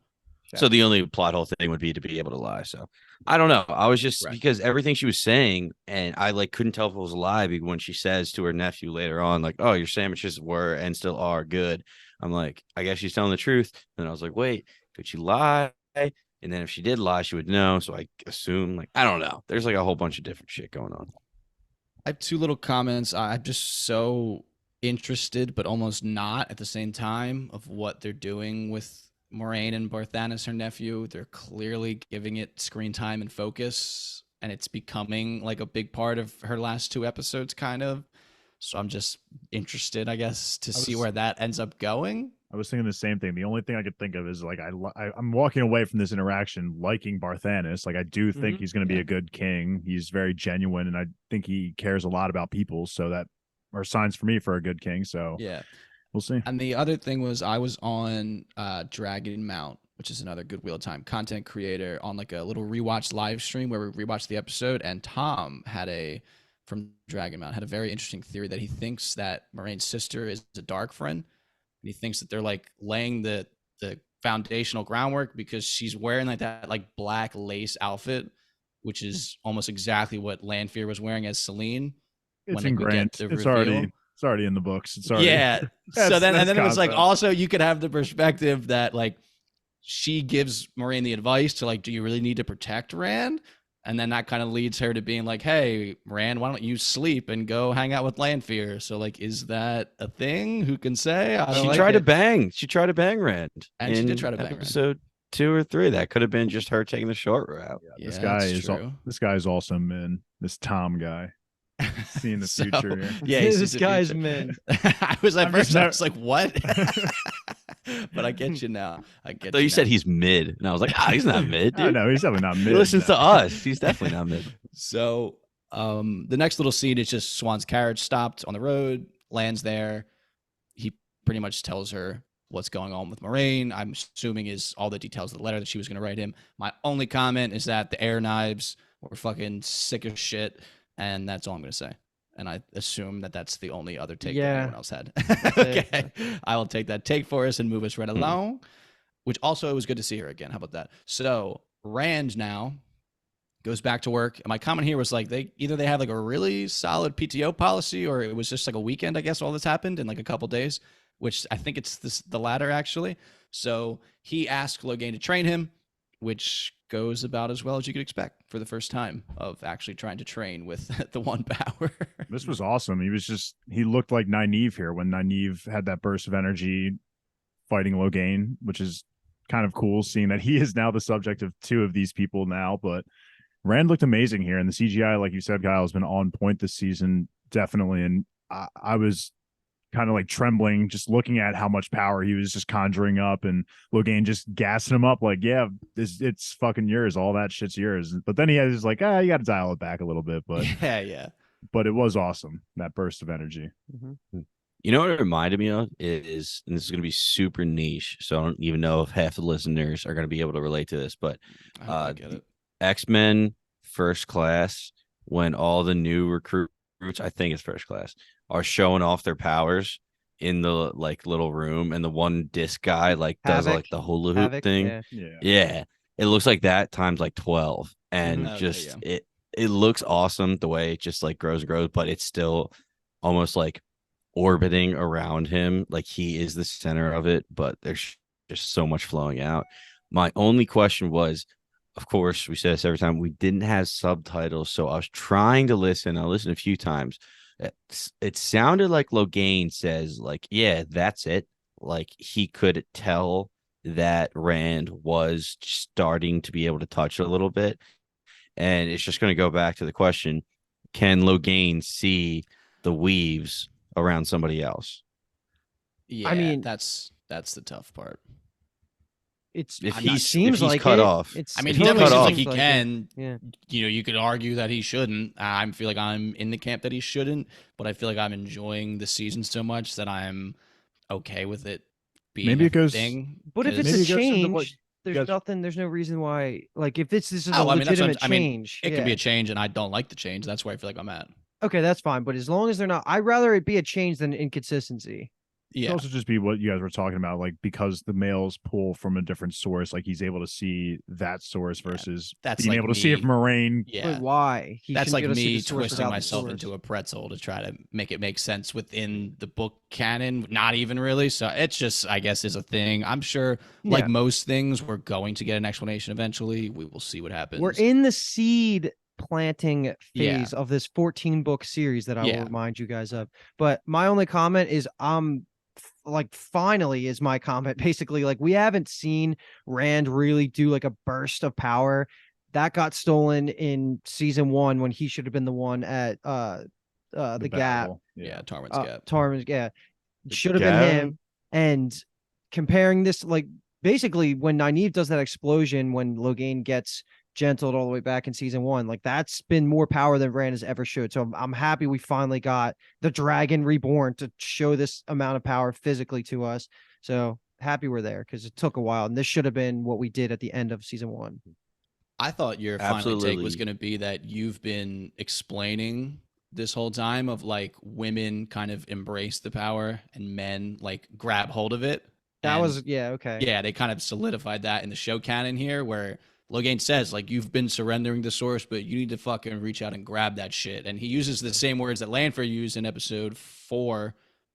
So the only plot hole thing would be to be able to lie. So I don't know. I was just Right. because everything she was saying, and I like couldn't tell if it was a lie when she says to her nephew later on, like, "Oh, your sandwiches were and still are good." I'm like, I guess she's telling the truth. And I was like, wait, could she lie? And then if she did lie, she would know. So I assume, like, I don't know. There's like a whole bunch of different shit going on. I have two little comments. I'm just so interested, but almost not at the same time, of what they're doing with Moraine and Barthanes, her nephew. They're clearly giving it screen time and focus, and it's becoming like a big part of her last two episodes, kind of. So I'm just interested, I guess, to see where that ends up going. I was thinking the same thing. The only thing I could think of is like I'm walking away from this interaction liking Barthanes. Like I do think he's going to be a good king. He's very genuine, and I think he cares a lot about people. So that are signs for me for a good king. So Yeah. we'll see. And the other thing was I was on Dragon Mount, which is another good Wheel of Time content creator, on like a little rewatch live stream where we rewatched the episode, and Tom from Dragon Mount had a very interesting theory that he thinks that Moraine's sister is a dark friend. And he thinks that they're like laying the foundational groundwork because she's wearing like that like black lace outfit, which is almost exactly what Lanfear was wearing as Selene. It's when, like, ingrained. It's already in the books. It's already So then it was like, also you could have the perspective that like she gives Moraine the advice to like, do you really need to protect Rand? And then that kind of leads her to being like, hey, Rand, why don't you sleep and go hang out with Lanfear? So like, is that a thing? Who can say? She tried to bang Rand. And she did try to bang episode 2 or 3. That could have been just her taking the short route. Yeah, this guy is awesome, man. This Tom guy. Seeing the future here. Yeah, this guy's man. I was at first, I was like, what? But I get you now. So you said he's mid, and I was like, he's not mid, dude. No, he's definitely not mid. He listens to us. He's definitely not mid. So the next little scene is just Swan's carriage stopped on the road, lands there. He pretty much tells her what's going on with Moraine. I'm assuming is all the details of the letter that she was going to write him. My only comment is that the air knives were fucking sick as shit, and that's all I'm going to say. And I assume that that's the only other take that anyone else had. Okay. I will take that take for us and move us right along, which also it was good to see her again. How about that? So Rand now goes back to work. And my comment here was like, they have like a really solid PTO policy, or it was just like a weekend, I guess, all this happened in like a couple days, which I think it's the latter actually. So he asked Logain to train him, which goes about as well as you could expect for the first time of actually trying to train with the one power. This was awesome. He looked like Nynaeve here when Nynaeve had that burst of energy fighting Logain, which is kind of cool seeing that he is now the subject of 2 of these people now. But Rand looked amazing here, and the CGI, like you said, Kyle, has been on point this season, definitely. And I was kind of like trembling just looking at how much power he was just conjuring up, and Logain just gassing him up like, yeah, it's fucking yours, all that shit's yours. But then he has like, you got to dial it back a little bit. But yeah, but it was awesome, that burst of energy. You know what it reminded me of is, and this is going to be super niche, so I don't even know if half the listeners are going to be able to relate to this, but I get it. X-Men First Class, when all the new recruits, I think it's First Class, are showing off their powers in the like little room, and the one disc guy like does like the hula hoop thing. Yeah, it looks like that times like 12, and it looks awesome the way it just like grows and grows, but it's still almost like orbiting around him, like he is the center of it, but there's just so much flowing out. My only question was, of course, we say this every time, we didn't have subtitles, so I was trying to listen. I listened a few times. It sounded like Logain says, like, yeah, that's it. Like he could tell that Rand was starting to be able to touch a little bit. And it's just going to go back to the question, can Logain see the weaves around somebody else? Yeah, I mean, that's the tough part. If he's cut off. I mean, he definitely seems like he can. Yeah. You know, you could argue that he shouldn't. I feel like I'm in the camp that he shouldn't, but I feel like I'm enjoying the season so much that I'm okay with it being Maybe a it goes- thing. But if 'cause- it's Maybe a it goes into what change, you there's guys- nothing. There's no reason why. Like if this is a Oh, I mean, that's what legitimate I mean, change, it yeah. can be a change, and I don't like the change. That's where I feel like I'm at. Okay, that's fine. But as long as they're not, I'd rather it be a change than inconsistency. It Yeah, could also just be what you guys were talking about, like because the males pull from a different source, like he's able to see that source Yeah, versus that's being like able to see if me- Moraine. yeah. But why? He That's shouldn't like be able to see me the source twisting without the myself source. into a pretzel to try to make it make sense within the book canon. Not even really. So it's just, I guess, is a thing. I'm sure, like Yeah. most things, we're going to get an explanation eventually. We will see what happens. We're in the seed planting Yeah. phase of this 14 book series that I Yeah. will remind you guys of. But my only comment is like finally is my comment basically like we haven't seen Rand really do like a burst of power that got stolen in season 1 when he should have been the one at the gap. battle. Yeah, Tarwin's Gap. Tarman's, yeah, The should have been Gap? him. And comparing this, like basically when Nynaeve does that explosion, when Logain gets gentled all the way back in season 1, like that's been more power than Rand has ever showed. So I'm happy we finally got the Dragon Reborn to show this amount of power physically to us. So happy we're there because it took a while, and this should have been what we did at the end of season 1. I thought your final take was Absolutely. going to be that you've been explaining this whole time of like women kind of embrace the power and men like grab hold of it. That And was okay. yeah, they kind of solidified that in the show canon here, where Logain says like you've been surrendering the source, but you need to fucking reach out and grab that shit. And he uses the same words that Lanfear used in episode 4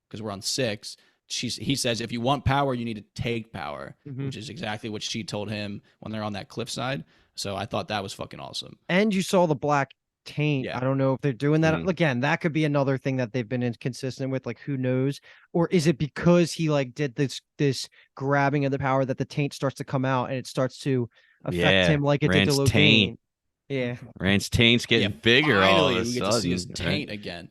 because we're on 6. He says if you want power, you need to take power, Mhm. which is exactly what she told him when they're on that cliffside. So I thought that was fucking awesome. And you saw the black taint. Yeah. I don't know if they're doing that Mhm. again. That could be another thing that they've been inconsistent with. Like, who knows? Or is it because he like did this grabbing of the power that the taint starts to come out and it starts to affect Yeah, him like it Rand's did to Logain? taint. Yeah. Rand's taint's getting Yeah, bigger all of finally, a we sudden. get to see his right? taint again.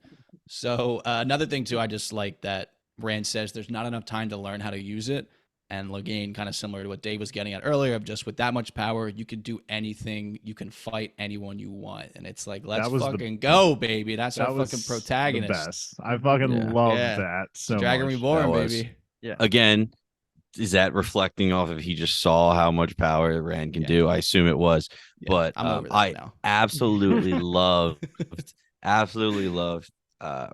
So another thing too, I just like that Rand says there's not enough time to learn how to use it. And Logain, kind of similar to what Dave was getting at earlier, of just with that much power, you can do anything. You can fight anyone you want. And it's like, let's was the- fucking go, baby. That's That our was fucking the protagonist. best. I fucking Yeah. love Yeah. that so Dragon much. Reborn, That was- baby. Again, is that reflecting off of he just saw how much power Rand can Yeah. do? I assume it was. Yeah, But I'm over that I now. absolutely loved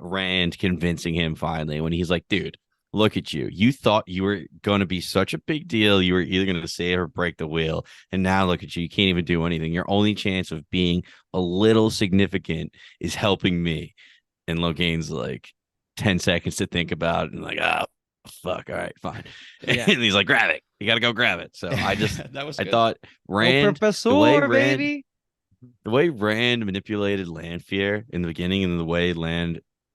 Rand convincing him finally when he's like, dude, look at you. You thought you were going to be such a big deal. You were either going to save or break the wheel. And now look at you. You can't even do anything. Your only chance of being a little significant is helping me. And Logain's like 10 seconds to think about it and like, oh, fuck. All right, fine. Yeah. And he's like, grab it. You got to go grab it. So I just, that was I good. thought Rand, Professor, the way Rand, baby. the way Rand manipulated Lanfear in the beginning and the way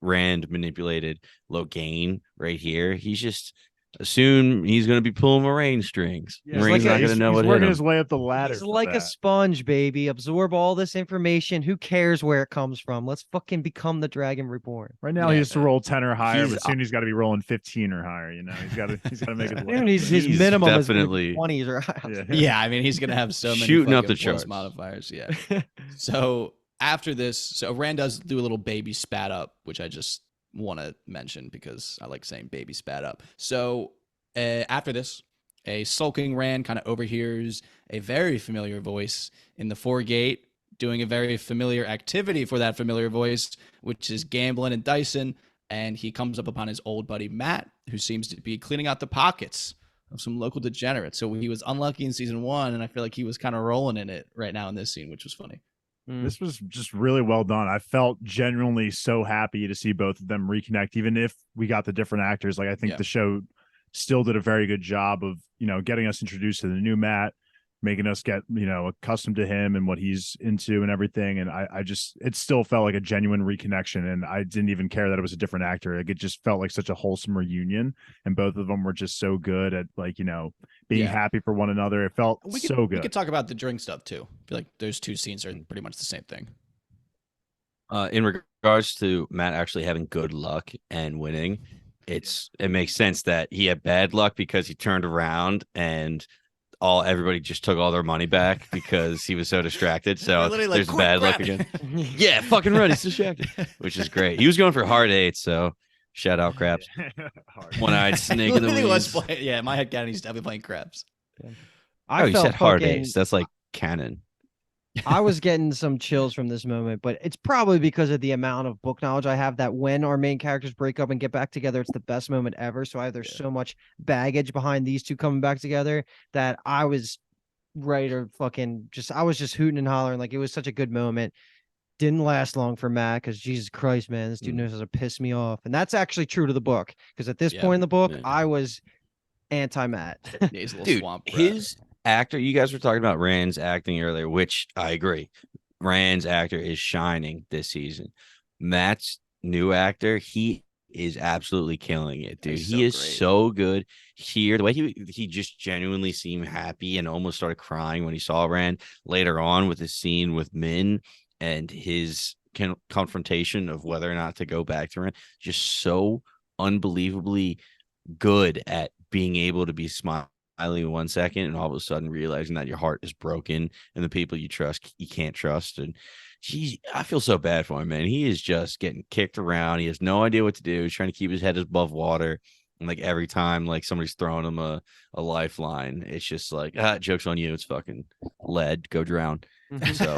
Rand manipulated Logain right here, he's just soon he's going to be pulling Moraine strings. Yeah, Moraine's not going to he's know what hit working him. his way up the ladder. He's for like a that. sponge, baby. Absorb all this information. Who cares where it comes from? Let's fucking become the Dragon Reborn. Right now Yeah, he has to roll 10 or higher, he's- but soon he's got to be rolling 15 or higher. You know, he's got to make it. Dude, his He's minimum definitely- is 20s or Yeah. Yeah, I mean, he's gonna have so many Shooting up fucking the plus charts. modifiers. Yeah. So after this, so Rand does do a little baby spat up, which I just want to mention because I like saying baby spat up. So after this, a sulking Rand kind of overhears a very familiar voice in the foregate doing a very familiar activity for that familiar voice, which is gambling and Dyson. And he comes up upon his old buddy Matt, who seems to be cleaning out the pockets of some local degenerates. So he was unlucky in season 1, and I feel like he was kind of rolling in it right now in this scene, which was funny. This was just really well done. I felt genuinely so happy to see both of them reconnect, even if we got the different actors. Like I think Yeah. the show still did a very good job of, getting us introduced to the new Matt, making us get, accustomed to him and what he's into and everything. And it still felt like a genuine reconnection. And I didn't even care that it was a different actor. Like it just felt like such a wholesome reunion. And both of them were just so good at being Yeah. happy for one another. It felt so We good. could talk about the drink stuff too. I feel like those two scenes are pretty much the same thing. In regards to Matt actually having good luck and winning, it makes sense that he had bad luck because he turned around and everybody just took all their money back because he was so distracted. So there's bad luck again. Yeah, fucking right. He's distracted, which is great. He was going for hard 8, so Shout out Craps. Hard. One-eyed snake in the Literally was weeds. playing, yeah, in my head canon, he's definitely playing craps. I Oh, you felt said hard fucking. ace. That's like canon. I was getting some chills from this moment, but it's probably because of the amount of book knowledge I have that when our main characters break up and get back together, it's the best moment ever. So there's so much baggage behind these two coming back together that I was ready to fucking I was just hooting and hollering. Like, it was such a good moment. Didn't last long for Matt because Jesus Christ, man, this dude knows how to piss me off. And that's actually true to the book because at this point in the book, I was anti-Matt. Yeah, he's a little Dude, swamp rat. his actor, you guys were talking about Rand's acting earlier, which I agree. Rand's actor is shining this season. Matt's new actor, he is absolutely killing it, dude. He's He is so great. so good here. The way he just genuinely seemed happy and almost started crying when he saw Rand later on with his scene with Min and his confrontation of whether or not to go back to Rand. Just so unbelievably good at being able to be smiling 1 second and all of a sudden realizing that your heart is broken and the people you trust you can't trust. And I feel so bad for him, man. He is just getting kicked around. He has no idea what to do. He's trying to keep his head above water. And like every time like somebody's throwing him a lifeline, it's just like, joke's on you. It's fucking lead. Go drown. So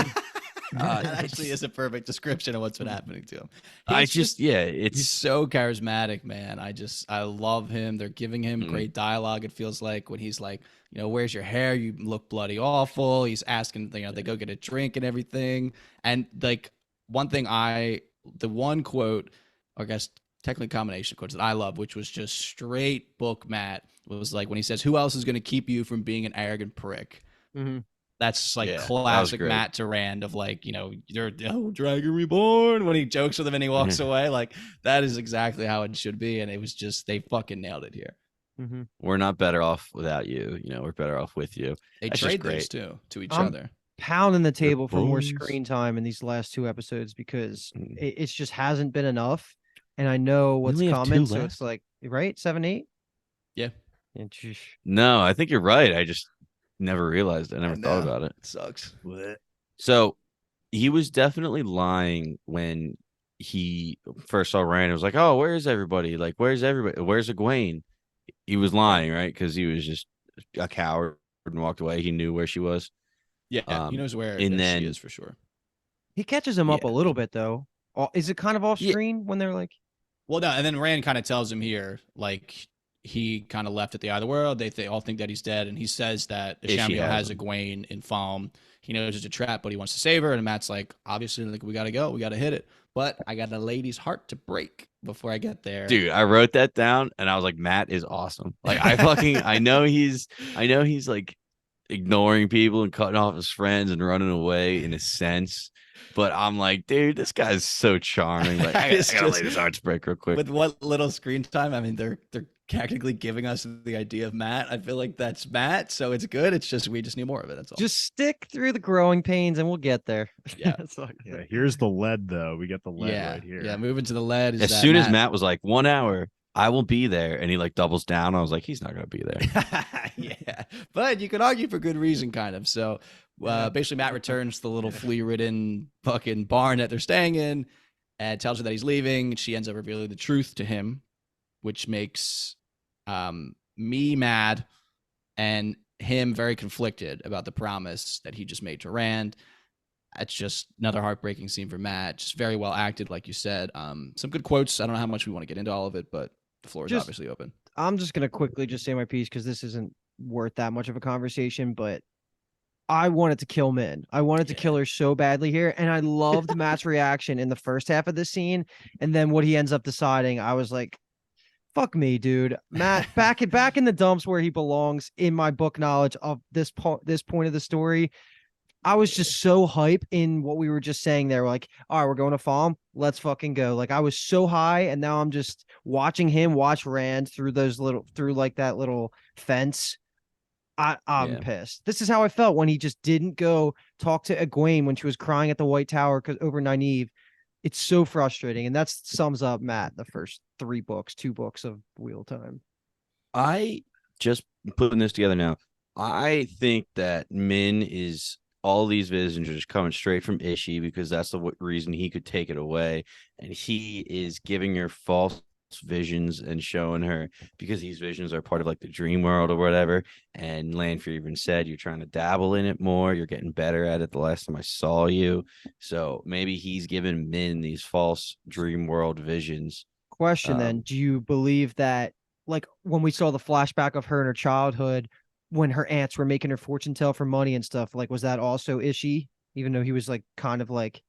that actually is a perfect description of what's been happening to him. It's he's so charismatic, man. I love him. They're giving him great dialogue. It feels like when he's like, where's your hair? You look bloody awful. He's asking, they go get a drink and everything. And like the one quote, or I guess technically combination of quotes that I love, which was just straight book Matt, was like when he says, "Who else is going to keep you from being an arrogant prick?" Mm-hmm. That's like Yeah, classic that was Matt to Rand of like, you're Dragon Reborn when he jokes with him and he walks away. Like, that is exactly how it should be. And it was just, they fucking nailed it here. Mm-hmm. We're not better off without you. We're better off with you. They That's trade just great. those too to each other. Pounding the table for more boys. screen time in these last 2 episodes because it just hasn't been enough. And I know what's only have 2 coming. So left. it's like, right? 7, 8? Yeah. No, I think you're right. I just never realized. I never thought about it. It sucks. So he was definitely lying when he first saw Rand. It was like, oh, where's everybody? Like, where's everybody? Where's Egwene? He was lying, right? Because he was just a coward and walked away. He knew where she was. Yeah, he knows where and she then- is for sure. He catches him up a Yeah. little bit, though. Is it kind of off screen when they're like, Well, no, and then Rand kind of tells him here, like, he kind of left at the eye of the world. They all think that he's dead, and he says that She Ashamio has has him. Egwene in Falm. He knows it's a trap, but he wants to save her. And Matt's like, obviously, like, we got to go. We got to hit it. But I got a lady's heart to break before I get there. Dude, I wrote that down and I was like, Matt is awesome. Like, I know he's like ignoring people and cutting off his friends and running away in a sense. But I'm like, dude, this guy's so charming. Like, I gotta lay this heart to break real quick. With what little screen time, I mean, they're technically giving us the idea of Matt. I feel like that's Matt, so it's good. It's just we just need more of it. That's all. just stick through the growing pains and we'll get there. Yeah. That's all. Yeah, here's the lead though. We got the lead yeah, right here. yeah. Moving to the lead. As soon as Matt was like 1 hour, I will be there, and he like doubles down. I was like, he's not gonna be there. yeah, but you could argue for good reason, kind of. So basically, Matt returns to the little flea-ridden fucking barn that they're staying in, and tells her that he's leaving. She ends up revealing the truth to him, which makes me mad and him very conflicted about the promise that he just made to Rand. It's just another heartbreaking scene for Matt. Just very well acted, like you said. Some good quotes. I don't know how much we want to get into all of it, but the floor is Just- obviously open. I'm just gonna quickly just say my piece because this isn't worth that much of a conversation, but I wanted to kill Min. I wanted to kill her so badly here, and I loved Matt's reaction in the first half of the scene, and then what he ends up deciding. I was like, "Fuck me, dude." Matt back in the dumps where he belongs in my book knowledge of this point of the story. I was just so hype in what we were just saying there. Like, all right, we're going to Falm. Let's fucking go. Like, I was so high, and now I'm just watching him watch Rand through like that little fence. I'm pissed. This is how I felt when he just didn't go talk to Egwene when she was crying at the White Tower over Nynaeve. It's so frustrating, and that sums up Matt the first 2 books of Wheel Time. I just putting this together now. I think that Min is all these visions are just coming straight from Ishii because that's the reason he could take it away, and he is giving her false visions and showing her, because these visions are part of like the dream world or whatever. And Lanfear even said you're trying to dabble in it more. You're getting better at it the last time I saw you. So maybe he's giving Min these false dream world visions. Question then, do you believe that, like, when we saw the flashback of her in her childhood, when her aunts were making her fortune tell for money and stuff, like, was that also Ishii, even though he was like kind of like,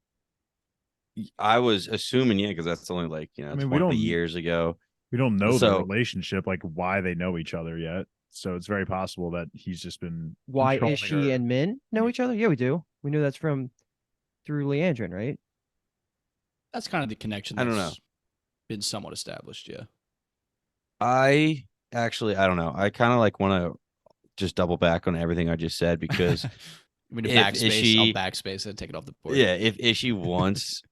I was assuming, yeah, because that's only like, I mean, 20 years ago. we don't know the So- relationship, like why they know each other yet. So it's very possible that he's just been why controlling Ishii her. and Min know each other? Yeah, we do. We knew that's from through Leandrin, right? That's kind of the connection. I don't That's been somewhat established. Yeah. I don't know. I kind of like want to just double back on everything I just said, because I mean, if backspace, I'll Ishii- backspace and take it off the board. yeah, if Ishii wants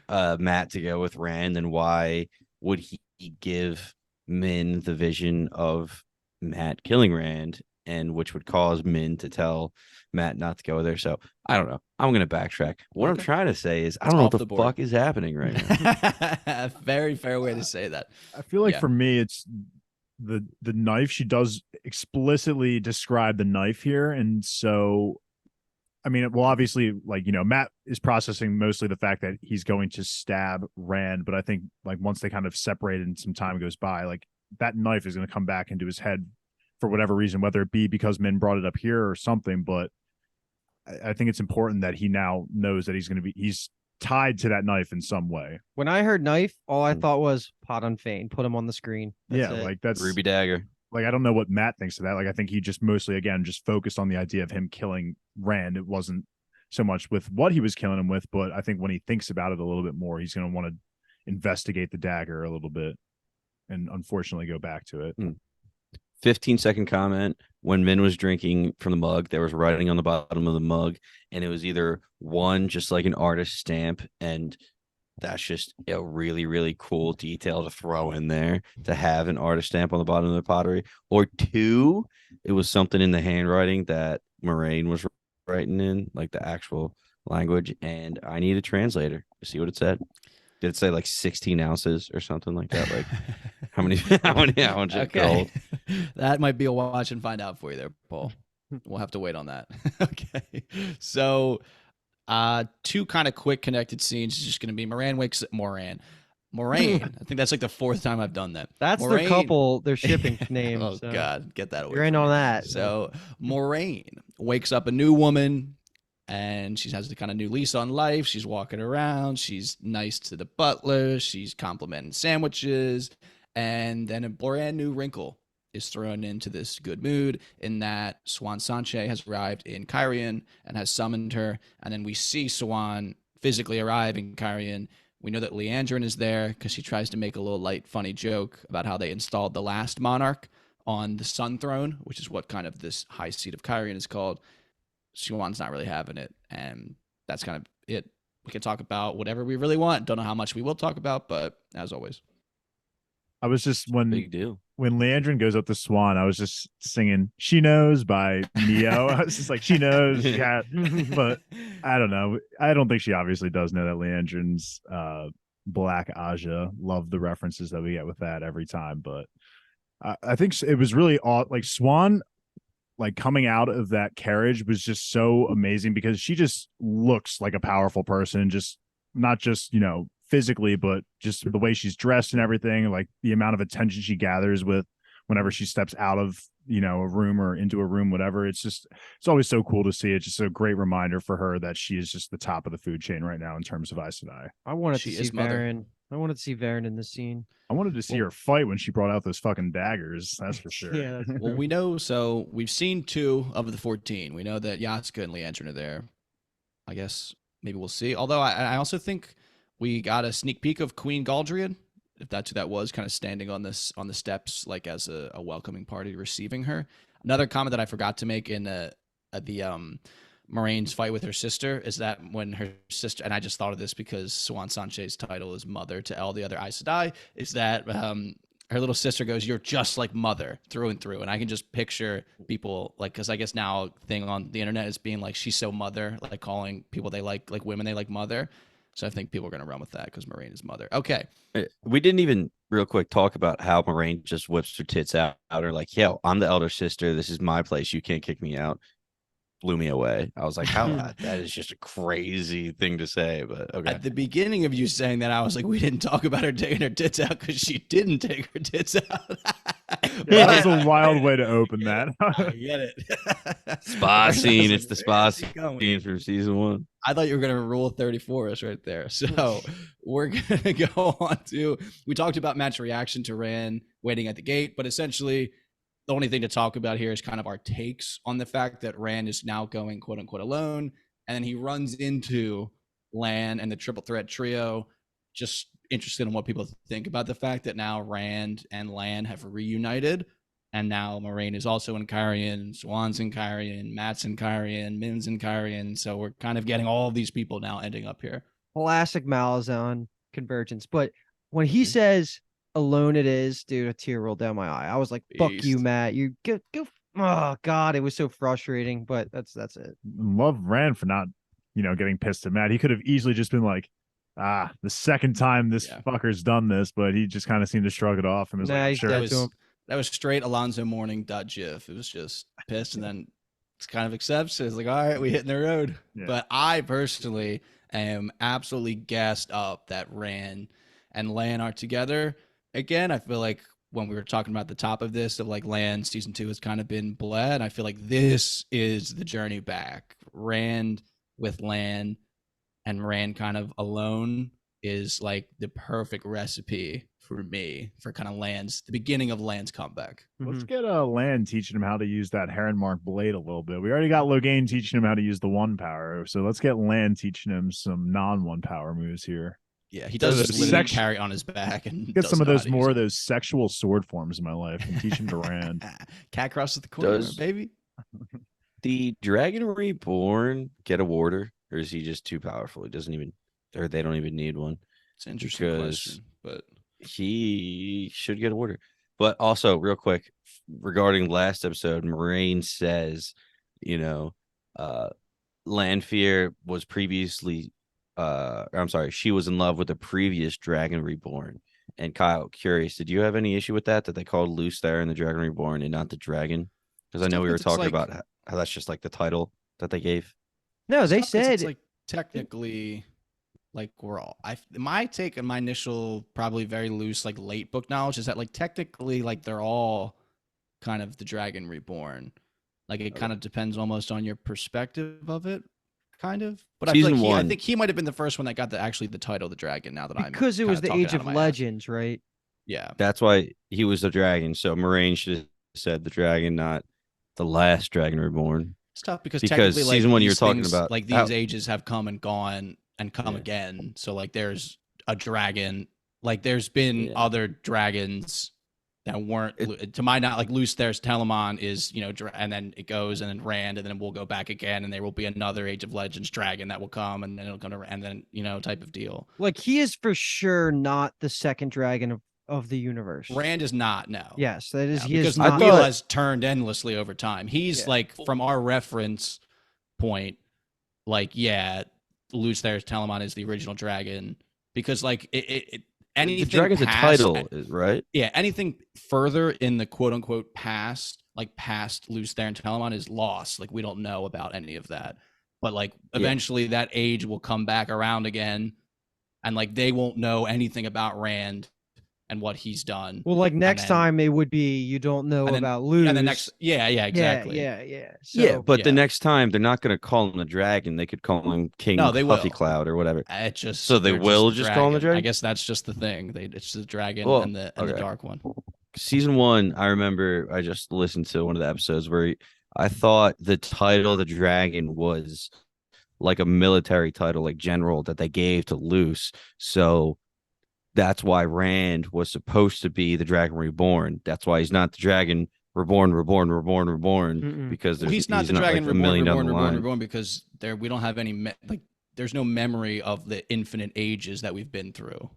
Matt to go with Rand, then why would he give Min the vision of Matt killing Rand, and which would cause Min to tell Matt not to go there? So I don't know. I'm gonna backtrack. What I'm Okay. trying to say is I It's don't know off what the the board. fuck is happening right now. Very fair way to say that. I feel like Yeah. for me, it's the knife. She does explicitly describe the knife here, and so I mean, well, obviously, like, Matt is processing mostly the fact that he's going to stab Rand, but I think like once they kind of separate and some time goes by, like that knife is going to come back into his head for whatever reason, whether it be because Min brought it up here or something. But I think it's important that he now knows that he's tied to that knife in some way. When I heard knife, all I Mm. thought was pot on Fane, put him on the screen. That's Yeah, it. like that's Ruby dagger. like I don't know what Matt thinks of that. Like I think he just mostly again just focused on the idea of him killing Rand. It wasn't so much with what he was killing him with, but I think when he thinks about it a little bit more, he's going to want to investigate the dagger a little bit and unfortunately go back to it. 15-second comment. When Min was drinking from the mug, there was writing on the bottom of the mug, and it was either one, just like an artist stamp, and that's just a really, really cool detail to throw in there, to have an artist stamp on the bottom of the pottery, or two, it was something in the handwriting that Moraine was writing in, like the actual language, and I need a translator to see what it said. Did it say like 16 ounces or something like that? Like how many ounces of gold? That might be a watch and find out for you there, Paul. We'll have to wait on that. Okay. So two kind of quick connected scenes is just gonna be Moraine. I think that's like the fourth time I've done that. That's their couple, their shipping name. Oh so God, get that away. You're in from on me. that. So Moraine wakes up a new woman, and she has the kind of new lease on life. She's walking around. She's nice to the butler. She's complimenting sandwiches. And then a brand new wrinkle is thrown into this good mood in that Swan Sanche has arrived in Kyrian and has summoned her. And then we see Swan physically arrive in Kyrian. We know that Leandrin is there because she tries to make a little light, funny joke about how they installed the last monarch on the Sun Throne, which is what kind of this high seat of Kyrian is called. Swan's not really having it, and that's kind of it. We can talk about whatever we really want. Don't know how much we will talk about, but as always, I was just Big deal. when Leandrin goes up to Swan, I was just singing "She Knows" by Neo. I was just like, "She knows," yeah. But I don't know. I don't think she obviously does know that Leandrin's Black Aja. Love the references that we get with that every time, but I think it was really like Swan. Like coming out of that carriage was just so amazing because she just looks like a powerful person, just not just, physically, but just the way she's dressed and everything, like the amount of attention she gathers with whenever she steps out of, a room or into a room, whatever. It's always so cool to see. It's just a great reminder for her that she is just the top of the food chain right now in terms of Aes Sedai. I wanted She to see is mother. Varen. I wanted to see Varen in this scene. I wanted to see her fight when she brought out those fucking daggers. That's for sure. Yeah, that's well, we know. So we've seen 2 of the 14. We know that Yaska and Leandrin are there. I guess maybe we'll see. Although I also think we got a sneak peek of Queen Galdrian, if that's who that was, kind of standing on the steps, like as a welcoming party receiving her. Another comment that I forgot to make in the Moraine's fight with her sister is that when her sister, and I just thought of this because Swan Sanche's title is mother to all the other Aes Sedai, is that her little sister goes, "You're just like mother through and through." And I can just picture people like, because I guess now thing on the internet is being like, she's so mother, like calling people they like women they like mother. So I think people are going to run with that because Moraine is mother. Okay. We didn't even real quick talk about how Moraine just whips her tits out or like, yo, I'm the elder sister. This is my place. You can't kick me out. Blew me away. I was like, how that is just a crazy thing to say, but okay. At the beginning of you saying that, I was like, we didn't talk about her taking her tits out because she didn't take her tits out. Yeah, that was a wild way to open that. I get it. Spa scene. It's the spa Where's he going? scene from season 1. I thought you were going to rule 34 us right there. So we're going to go on to, we talked about Matt's reaction to Rand waiting at the gate, but essentially the only thing to talk about here is kind of our takes on the fact that Rand is now going quote unquote alone. And then he runs into Lan and the triple threat trio. Just interested in what people think about the fact that now Rand and Lan have reunited. And now Moraine is also in Kyrian, Swan's in Kyrian, Matt's in Kyrian, Min's in Kyrian. So we're kind of getting all of these people now ending up here. Classic Malazan convergence. But when he says alone it is, dude, a tear rolled down my eye. I was like, fuck you, Beast. Matt. You go. Oh God, it was so frustrating, but that's it. Love Rand for not, getting pissed at Matt. He could have easily just been like, the second time this fucker's done this, but he just kind of seemed to shrug it off and was like, he's sure. dead to him. That was straight Alonzo Mourning.gif. It was just pissed and then it's kind of accepts. It's like, all right, we hitting the road. Yeah. But I personally am absolutely gassed up that Rand and Lan are together. Again, I feel like when we were talking about the top of this, of like Lan season 2 has kind of been bled. I feel like this is the journey back. Rand with Lan and Rand kind of alone is like the perfect recipe for me for kind of the beginning of Lan's comeback. Let's get Lan teaching him how to use that Heron Mark blade a little bit. We already got Logain teaching him how to use the 1 power. So let's get Lan teaching him some non-1 power moves here. Yeah, he does just literally carry on his back and get some of those more of those sexual sword forms in my life and teach him to Rand. Cat crosses the corner, baby. The Dragon Reborn get a warder, or is he just too powerful? He doesn't even, or they don't even need one. It's an interesting question, but he should get a warder. But also, real quick, regarding last episode, Moraine says, Lanfear was previously. I'm sorry, she was in love with the previous Dragon Reborn. And Kyle, curious, did you have any issue with that they called Luce there in the Dragon Reborn and not the dragon? Because I know we were talking about how that's just like the title that they gave. No, they said it's like technically like we're all my take and my initial probably very loose like late book knowledge is that like technically like they're all kind of the Dragon Reborn. Like it kind of depends almost on your perspective of it. Kind of, but I think he might have been the first one that got actually the title, the dragon. Now that because it was the Age of Legends, right? Yeah, that's why he was the dragon. So Moraine should have said the dragon, not the last Dragon Reborn. It's tough because technically, season 1 you're talking things, about, like these ages have come and gone and come again. So like, there's a dragon. Like there's been other dragons that weren't to my not like Luce there's Telamon is and then it goes and then Rand and then we'll go back again and there will be another Age of Legends dragon that will come and then it'll come to and then type of deal. Like he is for sure not the second dragon of the universe. Rand is not, no. Yes, that is no, he because is not. Wheel has turned endlessly over time. He's like from our reference point, like Luce there's Telamon is the original dragon because like anything the dragon's past, a title, right? Yeah, anything further in the quote unquote past, like past Luce there and Telamon is lost. Like we don't know about any of that. But like eventually that age will come back around again. And like they won't know anything about Rand and what he's done. Well, like next time it would be you don't know about Luce. And the next exactly. Yeah. So, but the next time they're not going to call him the dragon. They could call him King Puffy Cloud or whatever. It just so they will just call him the dragon. I guess that's just the thing. It's the dragon and the dark one. Season 1, I remember I just listened to one of the episodes where I thought the title of the dragon was like a military title, like general that they gave to Luce. So that's why Rand was supposed to be the Dragon Reborn. That's why he's not the Dragon Reborn, because he's not the Dragon Reborn because we don't have any there's no memory of the infinite ages that we've been through.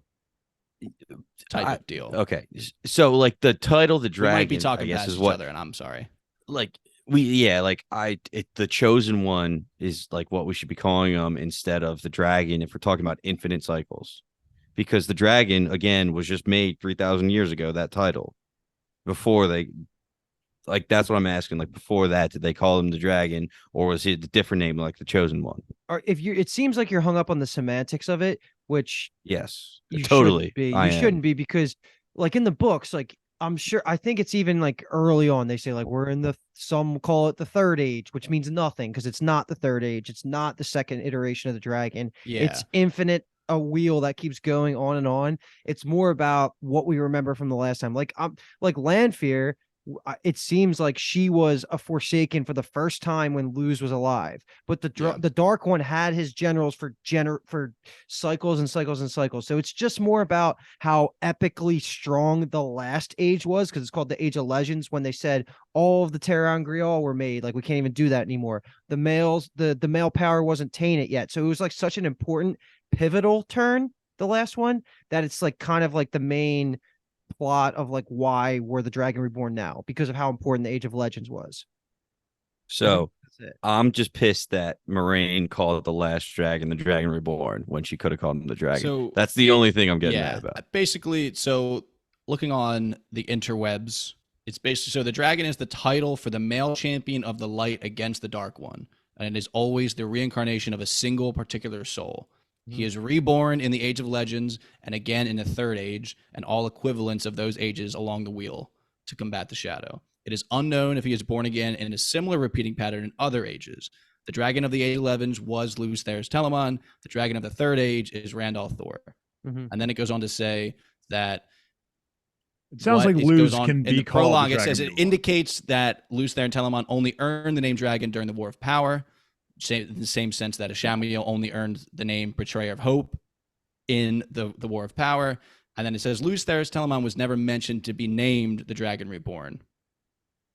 Type of deal. Okay, so like the title, the dragon, we might be talking I guess, past is each other, and I'm sorry. Like the chosen one is like what we should be calling them instead of the dragon if we're talking about infinite cycles, because the dragon again was just made 3,000 years ago. That title before they like that's what I'm asking. Like before that, did they call him the dragon or was it a different name like the chosen one? Or it seems like you're hung up on the semantics of it, which Yes, you totally. shouldn't be. I You am. shouldn't be because, like in the books, like I think it's even like early on they say like we're in some call it the third age, which means nothing because it's not the third age. It's not the second iteration of the dragon. Yeah. It's infinite, a wheel that keeps going on and on. It's more about what we remember from the last time. Like Lanfear. It seems like she was a Forsaken for the first time when Luz was alive, but the Dark One had his generals for cycles and cycles and cycles. So it's just more about how epically strong the last age was, because it's called the Age of Legends. When they said all of the Terran Grial were made, like we can't even do that anymore. The male power wasn't tainted yet, so it was like such an important pivotal turn, the last one, that it's like kind of like the main plot of like why we're the Dragon Reborn now, because of how important the Age of Legends was. So That's it. I'm just pissed that Moraine called it the last dragon, the Dragon Reborn, when she could have called him the dragon. So that's the only thing I'm getting mad about. Basically, so looking on the interwebs, it's basically so the dragon is the title for the male champion of the light against the dark one, and it is always the reincarnation of a single particular soul. He is reborn in the Age of Legends and again in the Third Age and all equivalents of those ages along the wheel to combat the shadow. It is unknown if he is born again in a similar repeating pattern in other ages. The dragon of the Age of Legends was Luz Theris Telamon. The dragon of the Third Age is Randall Thor. Mm-hmm. And then it goes on to say that it sounds like Luz can be in the called prologue. the It says Dragon it indicates that Luz Theris Telamon only earned the name dragon during the War of Power. In the same sense that Ashamio only earned the name Betrayer of Hope in the War of Power. And then it says Luz Theris Telamon was never mentioned to be named the Dragon Reborn,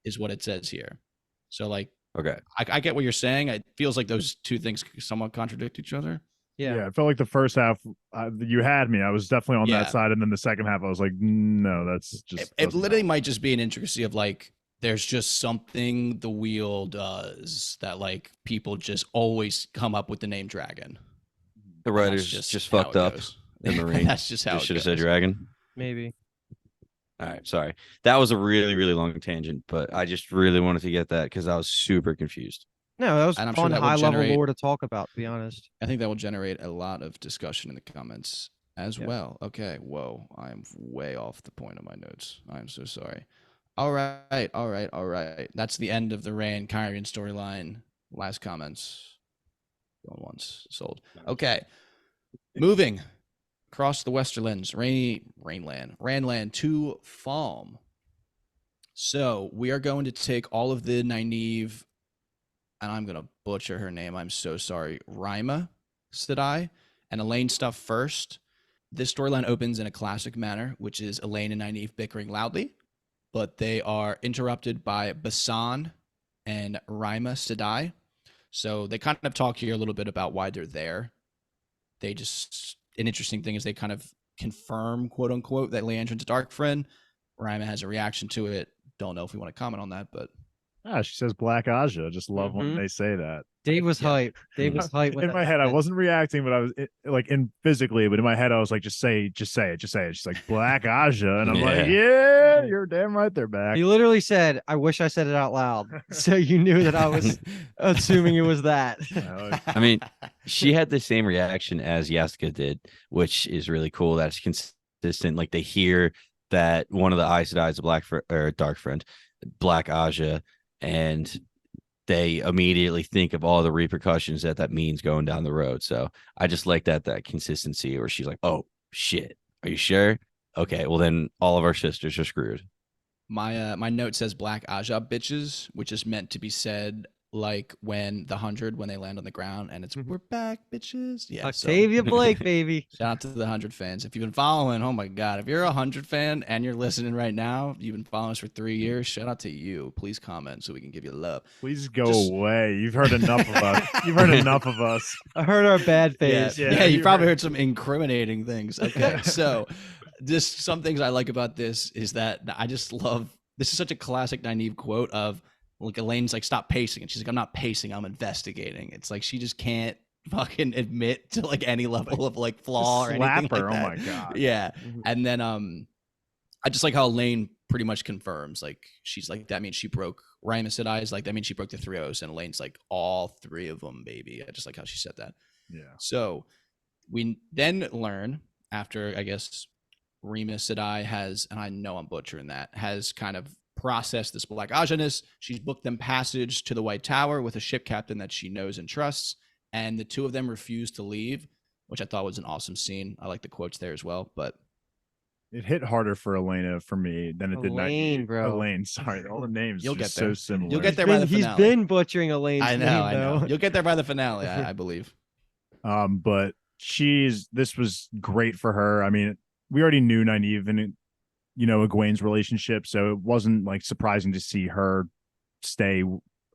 is what it says here. So, like, okay, I get what you're saying. It feels like those two things somewhat contradict each other. Yeah, I felt like the first half you had me. I was definitely on that side, and then the second half I was like, no, that's just it literally might just be an intricacy of like there's just something the wheel does that like people just always come up with the name dragon. The writers just fucked up. The Marine. That's just how it should have goes. said dragon. Maybe. All right, sorry. That was a really, really long tangent, but I just really wanted to get that because I was super confused. No, that was And I'm fun, sure that will high level generate- lore to talk about, to be honest. I think that will generate a lot of discussion in the comments as well. Okay, whoa, I am way off the point of my notes. I'm so sorry. All right. That's the end of the Rey and Kyrian storyline. Last comments. Going once, sold. Okay, moving across the Westerlands, Randland to Falm. So we are going to take all of the Nynaeve, and I'm going to butcher her name. I'm so sorry. Rima Sedai and Elaine stuff first. This storyline opens in a classic manner, which is Elaine and Nynaeve bickering loudly, but they are interrupted by Basan and Rima Sedai. So they kind of talk here a little bit about why they're there. An interesting thing is they kind of confirm, quote unquote, that Leandrin's a dark friend. Rima has a reaction to it. Don't know if we want to comment on that, but she says Black Aja. Just love when they say that. Dave was hype. Dave was hype. In my head, I wasn't reacting, but I was physically, but in my head, I was like, just say it. She's like Black Aja, and I'm like, yeah, you're damn right, they're back. He literally said, "I wish I said it out loud," so you knew that I was assuming it was that. I mean, she had the same reaction as Yaska did, which is really cool. That's consistent. Like they hear that one of the Aes Sedai is a dark friend, Black Aja, and they immediately think of all the repercussions that means going down the road. So I just like that consistency where she's like, oh shit, are you sure? Okay, well then all of our sisters are screwed. My note says Black Aja bitches, which is meant to be said like when the 100 when they land on the ground and it's we're back bitches. Yeah, Octavia Blake, baby. Shout out to the 100 fans. If you've been following, oh my god, if you're a 100 fan and you're listening right now, you've been following us for 3 years, shout out to you. Please comment so we can give you love. Please go away. You've heard enough of us. You've heard enough of us. I heard our bad phase. Yeah, you probably heard some incriminating things. Okay, so just some things I like about this is that I just love, this is such a classic Nynaeve quote of, like Elaine's like, stop pacing, and she's like, I'm not pacing, I'm investigating. It's like she just can't fucking admit to like any level of like flaw or anything slap her. like that. Oh my god. Yeah. Mhm. And then I just like how Elaine pretty much confirms, like, she's like, that means she broke Rima said eyes, like that means she broke the three oaths, and Elaine's like, all three of them, baby. I just like how she said that. Yeah. So we then learn after, I guess, Rima Sedai has, and I know I'm butchering that, has kind of processed this Black Ajanus. She's booked them passage to the White Tower with a ship captain that she knows and trusts, and the two of them refuse to leave, which I thought was an awesome scene. I like the quotes there as well, but It hit harder for Elena for me than it did Elaine, Nynaeve. bro. Elaine, sorry, all the names You'll just get there. so similar. You'll get there by the He's finale. been butchering Elaine's I know, name, though. You'll get there by the finale, I believe. But this was great for her. I mean, we already knew Nynaeve and Egwene's relationship, so it wasn't like surprising to see her stay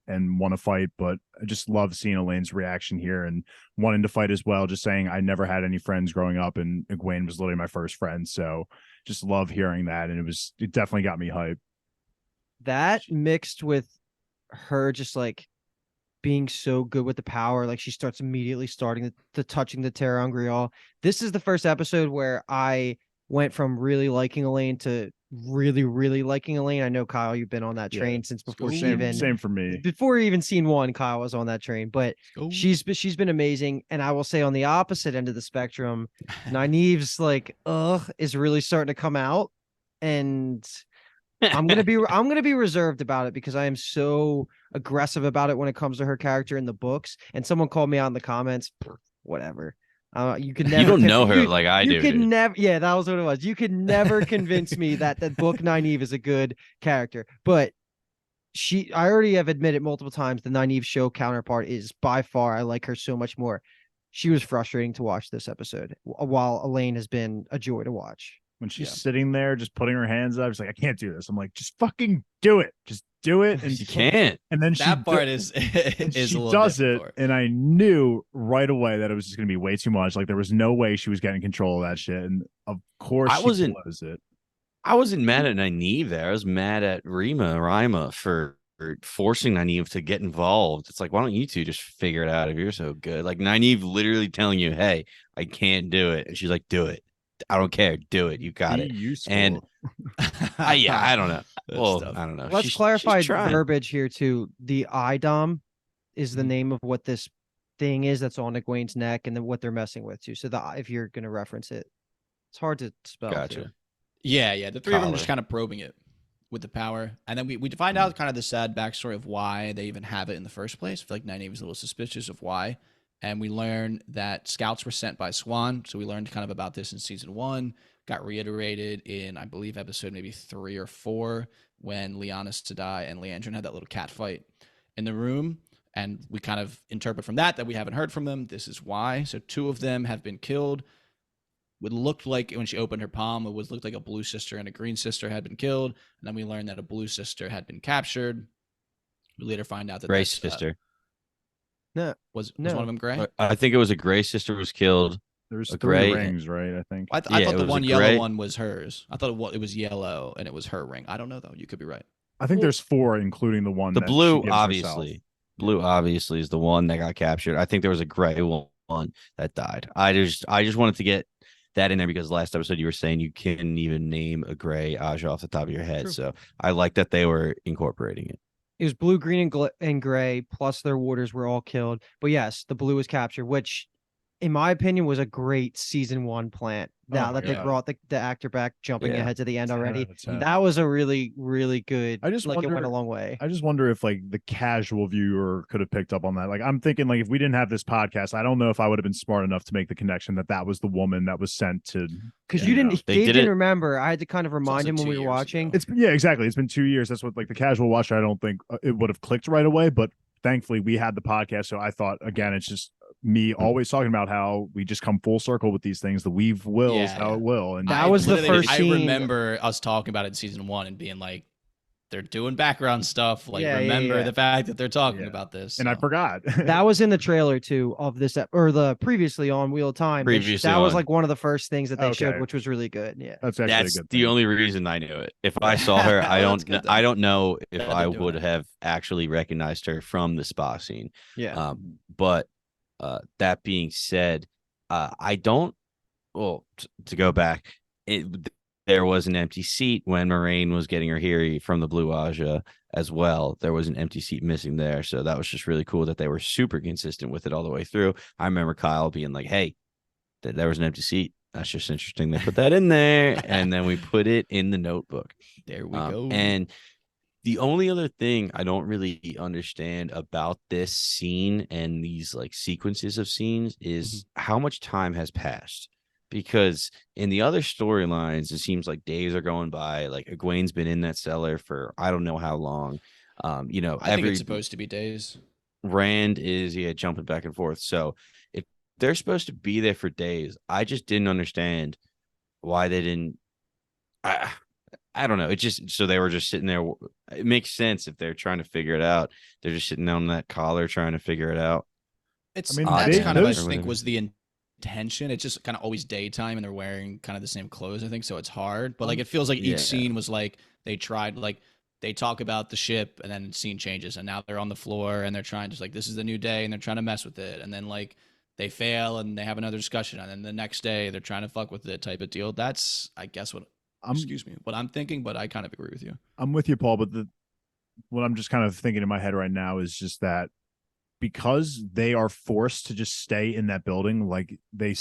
and want to fight. But I just love seeing Elaine's reaction here and wanting to fight as well. Just saying, I never had any friends growing up, and Egwene was literally my first friend. So just love hearing that, and it definitely got me hyped. That mixed with her just like being so good with the power, like she starts immediately starting to touching the Terra Ungrial. This is the first episode where I went from really liking Elaine to really, really liking Elaine. I know, Kyle, you've been on that train since before she even Same for me. before even scene one. Kyle was on that train, but she's been amazing. And I will say, on the opposite end of the spectrum, Nynaeve's like is really starting to come out, and I'm gonna be reserved about it because I am so aggressive about it when it comes to her character in the books. And someone called me out in the comments, whatever. You could never. You don't know her like I do. You could dude. never. Yeah, that was what it was. You could never convince me that book Nynaeve is a good character. But I already have admitted multiple times the Nynaeve show counterpart is by far. I like her so much more. She was frustrating to watch this episode, while Elaine has been a joy to watch. When she's sitting there just putting her hands up, she's like, I can't do this. I'm like, just fucking do it. Just do it. And She can't. And then that part is she a little does it. different. And I knew right away that it was just going to be way too much. Like there was no way she was getting control of that shit. And of course, she blows it. I wasn't mad at Nynaeve there. I was mad at Rima for forcing Nynaeve to get involved. It's like, why don't you two just figure it out if you're so good? Like Nynaeve literally telling you, hey, I can't do it. And she's like, do it. I don't care. Do it. You got it. Useful. And I don't know. Well, I don't know. Let's clarify verbiage here too. The IDOM is the name of what this thing is that's on Egwene's neck, and then what they're messing with too. So if you're going to reference it, it's hard to spell. Gotcha. Too. Yeah. The three of them are just kind of probing it with the power. And then we find out kind of the sad backstory of why they even have it in the first place. I feel like Nynaeve was a little suspicious of why. And we learn that scouts were sent by Swan. So we learned kind of about this in season 1. Got reiterated in, I believe, episode maybe 3 or 4, when Lyanna Sedai and Leandrin had that little cat fight in the room. And we kind of interpret from that we haven't heard from them. This is why. So 2 of them have been killed. It looked like, when she opened her palm, looked like a blue sister and a green sister had been killed. And then we learned that a blue sister had been captured. We later find out that Gray sister. Was one of them gray? I think it was a gray sister was killed. There's 3 gray rings, right? I think. I thought the one yellow gray one was hers. I thought it was yellow and it was her ring. I don't know though. You could be right. I think there's 4, including the one. The that blue, she gives obviously. herself. Blue, obviously, is the one that got captured. I think there was a gray one that died. I just wanted to get that in there because last episode you were saying you couldn't even name a gray Aja off the top of your head. True. So I like that they were incorporating it. It was blue, green, and gray, plus their warders were all killed. But yes, the blue was captured, which, in my opinion, was a great season 1 plant. Now that they brought the actor back, jumping ahead to the end already, that was a really, really good. I just wonder, it went a long way. I just wonder if like the casual viewer could have picked up on that. Like I'm thinking, like if we didn't have this podcast, I don't know if I would have been smart enough to make the connection that was the woman that was sent to. Because Dave didn't remember. I had to kind of remind him when we were watching. Exactly. It's been 2 years. That's what like the casual watcher. I don't think it would have clicked right away, but thankfully we had the podcast. So I thought, again, it's just me always talking about how we just come full circle with these things. The weave wills how it will. And that was the first scene. I remember us talking about it in season 1 and being like, they're doing background stuff. Like, Yeah, remember the fact that they're talking Yeah. about this. And I so. forgot. That was in the trailer too of this or the previously on Wheel of Time. Previously that was on. like one of the first things that they showed, Okay. which was really good. Yeah. That's actually That's a good the thing. only reason I knew it. If I saw her, I Well, don't that's good I then. don't know if Yeah, I they're doing would it. have actually recognized her from the spa scene. Yeah. But that being said, I don't. Well, to go back, there was an empty seat when Moraine was getting her here from the Blue Aja as well. There was an empty seat missing there, so that was just really cool that they were super consistent with it all the way through. I remember Kyle being like, "Hey, there was an empty seat. That's just interesting. They put that in there, and then we put it in the notebook." There we go. And the only other thing I don't really understand about this scene and these like sequences of scenes is how much time has passed. Because in the other storylines, it seems like days are going by. Like Egwene's been in that cellar for I don't know how long. I think it's supposed to be days. Rand is jumping back and forth. So if they're supposed to be there for days, I just didn't understand why they didn't. I don't know. It just so they were just sitting there. It makes sense if they're trying to figure it out. They're just sitting on that collar trying to figure it out. It's I mean, that's kind of I those- think was the intention. It's just kind of always daytime and they're wearing kind of the same clothes, I think, so it's hard. But like it feels like each Yeah. scene was like they tried like they talk about the ship and then the scene changes and now they're on the floor and they're trying to like this is the new day and they're trying to mess with it and then like they fail and they have another discussion and then the next day they're trying to fuck with it type of deal. That's I guess what I'm thinking, but I kind of agree with you. I'm with you, Paul, but what I'm just kind of thinking in my head right now is just that because they are forced to just stay in that building, like they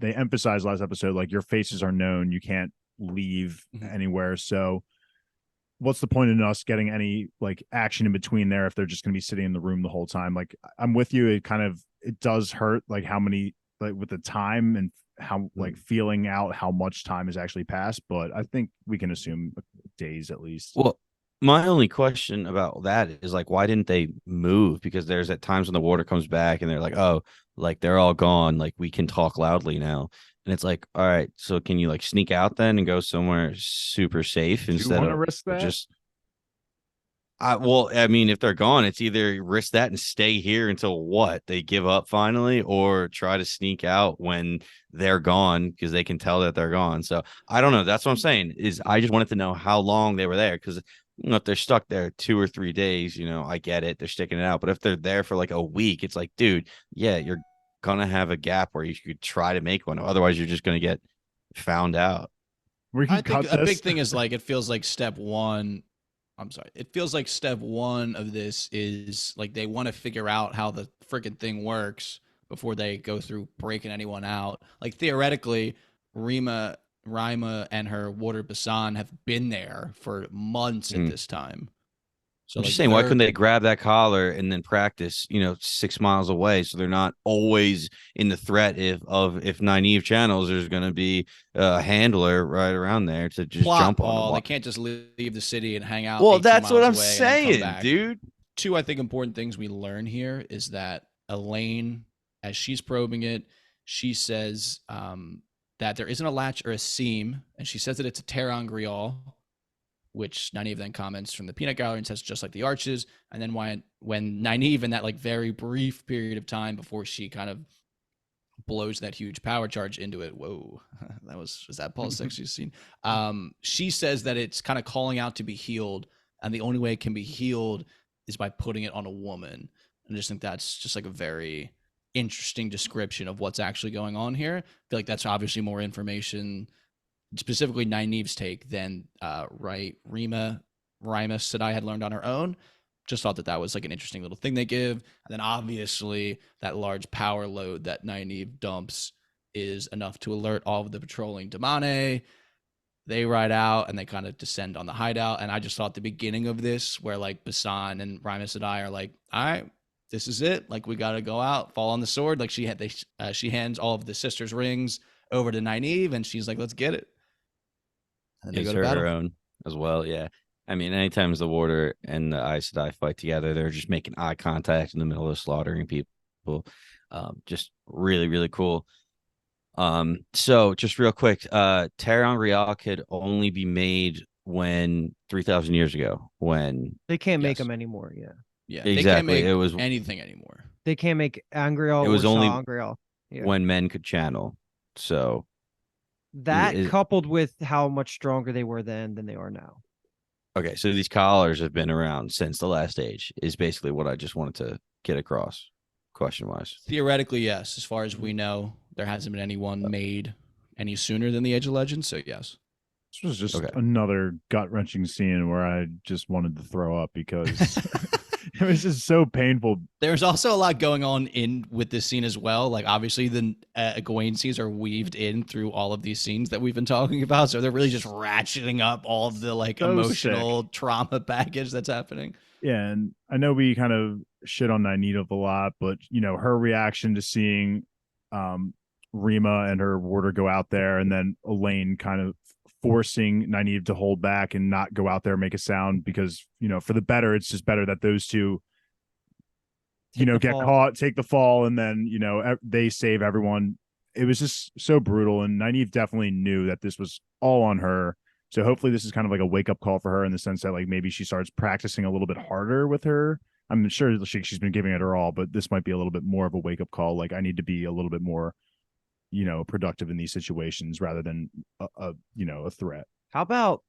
emphasized last episode, like your faces are known, you can't leave anywhere. So what's the point in us getting any like action in between there if they're just going to be sitting in the room the whole time? Like I'm with you. It does hurt like how many, like with the time and how like feeling out how much time has actually passed, but I think we can assume days at least. Well, my only question about that is like, why didn't they move? Because there's at times when the water comes back and they're like, oh, like they're all gone. Like we can talk loudly now. And it's like, all right, so can you like sneak out then and go somewhere super safe instead of risk that? just. Well, I mean, if they're gone, it's either risk that and stay here until what they give up finally, or try to sneak out when they're gone because they can tell that they're gone. So I don't know. That's what I'm saying is I just wanted to know how long they were there because if they're stuck there 2 or 3 days, I get it. They're sticking it out. But if they're there for like a week, it's like, dude, yeah, you're gonna have a gap where you could try to make one. Otherwise, you're just gonna get found out. I think a big thing is like it feels like step one. I'm sorry. It feels like step one of this is like they want to figure out how the freaking thing works before they go through breaking anyone out. Like theoretically, Rima, and her water Basan have been there for months at this time. So I'm just saying, why couldn't they grab that collar and then practice, 6 miles away, so they're not always in the threat if Nynaeve channels, there's going to be a handler right around there to just jump on them. They can't just leave the city and hang out. Well, that's what I'm saying, dude. 2, I think, important things we learn here is that Elaine, as she's probing it, she says that there isn't a latch or a seam, and she says that it's a terre Grial, which Nynaeve then comments from the peanut gallery and says just like the arches. And then when Nynaeve in that like very brief period of time before she kind of blows that huge power charge into it, whoa, was that Paul's sexiest scene? She says that it's kind of calling out to be healed, and the only way it can be healed is by putting it on a woman. And I just think that's just like a very interesting description of what's actually going on here. I feel like that's obviously more information, specifically Nynaeve's take, than Rima Sedai had learned on her own. Just thought that was like an interesting little thing they give. And then obviously that large power load that Nynaeve dumps is enough to alert all of the patrolling Damane. They ride out and they kind of descend on the hideout. And I just thought the beginning of this, where like Basan and Rima Sedai are like, all right, this is it. Like we got to go out, fall on the sword. Like she hands all of the sisters' rings over to Nynaeve, and she's like, let's get it. And then they go to battle. Her own as well, yeah. I mean, anytime the Warder and the Aes Sedai fight together, they're just making eye contact in the middle of slaughtering people. Just really, really cool. So just real quick, terre Grial could only be made when 3,000 years ago when They can't make Yes. them anymore. Yeah. Yeah, they can't exactly make it was anything anymore. They can't make Angreal It was or only Angreal. Yeah. when men could channel. So That is- coupled with how much stronger they were then than they are now. okay, so these collars have been around since the last age is basically what I just wanted to get across, question wise. Theoretically, yes. As far as we know, there hasn't been anyone made any sooner than the Age of Legends. So yes. This was just Okay. another gut wrenching scene where I just wanted to throw up because it was just so painful. There's also a lot going on in with this scene as well. Like obviously the Gawain scenes are weaved in through all of these scenes that we've been talking about. So they're really just ratcheting up all of the like So emotional trauma baggage that's happening. Yeah, and I know we kind of shit on Nynaeve a lot, but her reaction to seeing Rima and her warder go out there, and then Elaine kind of forcing Nynaeve to hold back and not go out there and make a sound because for the better, it's just better that those two get caught, take the fall, and then they save everyone. It was just so brutal, and Nynaeve definitely knew that this was all on her. So hopefully this is kind of like a wake up call for her in the sense that like maybe she starts practicing a little bit harder with her. I'm sure she's been giving it her all, but this might be a little bit more of a wake up call. Like I need to be a little bit more, productive in these situations rather than a threat. How about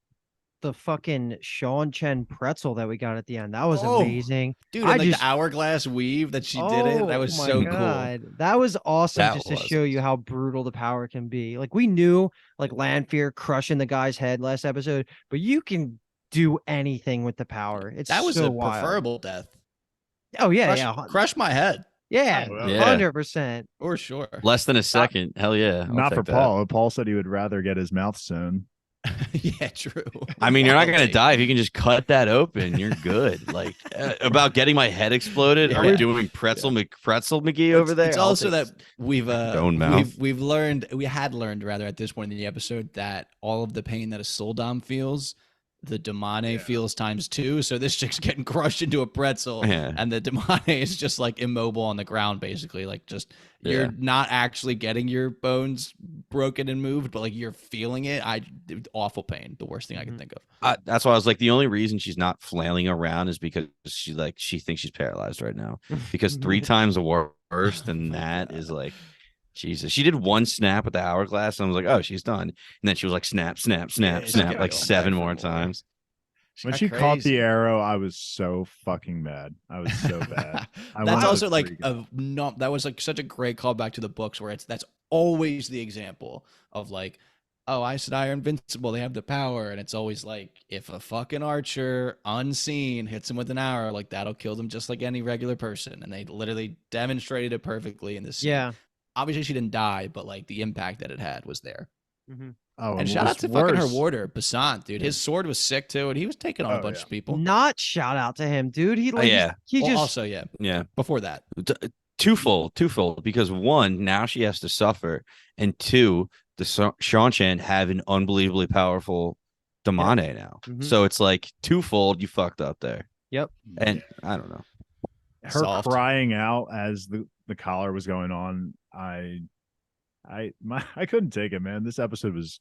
the fucking Sean Chen pretzel that we got at the end? That was amazing. Dude, and the hourglass weave that she did it. That was so cool. That was awesome That just to was show you how brutal the power can be. Like we knew like Lanfear crushing the guy's head last episode, but you can do anything with the power. That was so a wild. preferable death. Oh yeah, Crush my head. Yeah, Yeah. 100%. For sure. Less than a second. Hell yeah. I'll Not take for that. Paul. Paul said he would rather get his mouth sewn. Yeah, true. I mean, you're not going to Quality. die if you can just cut that open. You're good. Like about getting my head exploded. Are we Yeah. doing pretzel McGee over there? It's I'll also take- that we've Own mouth. we've learned we had learned rather at this point in the episode that all of the pain that a Soldom feels, the Damane feels times 2. So this chick's getting crushed into a pretzel, Yeah. and the Damane is just like immobile on the ground, basically. Like just you're Yeah. not actually getting your bones broken and moved, but like you're feeling it. Awful pain. The worst thing I can think of. That's why I was like, the only reason she's not flailing around is because she thinks she's paralyzed right now. Because 3 times worse than that is like, Jesus. She did one snap with the hourglass, and I was like, oh, she's done. And then she was like, snap, snap, snap, Yeah, she snap, kept like going 7 back more for more. times. When got she caught crazy. the arrow, I was so fucking mad. I was so bad. I That's wanted also to like freak out. that was like such a great callback to the books where that's always the example of like, oh, Aes Sedai are invincible, they have the power, and it's always like if a fucking archer unseen hits him with an arrow, like that'll kill them just like any regular person, and they literally demonstrated it perfectly in this scene. Yeah. Obviously she didn't die, but like the impact that it had was there. Oh, And it shout out was to fucking her worse. warder, Basant, dude. His sword was sick too, and he was taking on a Oh, bunch yeah. of people. Not shout out to him, dude. He like yeah. he Well, just also, yeah, Yeah. before that. Twofold. Because 1, now she has to suffer. And 2, the Sean Chan have an unbelievably powerful Damane now. Mhm. So it's like twofold, you fucked up there. Yep. And I don't know. Her Soft. crying out as the collar was going on, I couldn't take it, man. This episode was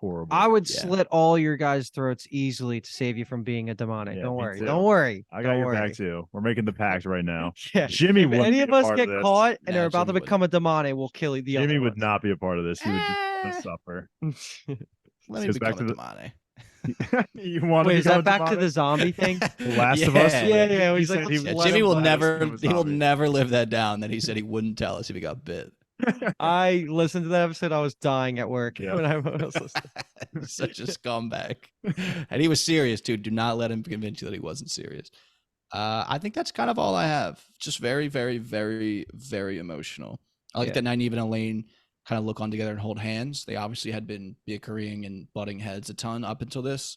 horrible. I would Yeah. slit all your guys' throats easily to save you from being a demonic. Yeah, Don't me worry. too. Don't worry. I got Don't your worry. back too. We're making the pact right now. Yeah. Jimmy If wouldn't any be of a us part get this. caught and Nah, they're about to Jimmy become a demonic, we'll kill the Jimmy other would not be a part of this. He would Eh. just suffer. Let me Goes back become a to Damane. You want Wait, to is that back to the zombie thing? Last of Us? Yeah, He he's like, said he let's Yeah, would let Jimmy him will let never us he will zombie. never live that down that he said he wouldn't tell us if he got bit. I listened to that episode. I was dying at work Yeah. when I was listening. He's such a scumbag. And he was serious too. Do not let him convince you that he wasn't serious. I think that's kind of all I have. Just very, very, very, very emotional. I like Yeah. that Nynaeve and Elaine kind of look on together and hold hands. They obviously had been bickering and butting heads a ton up until this.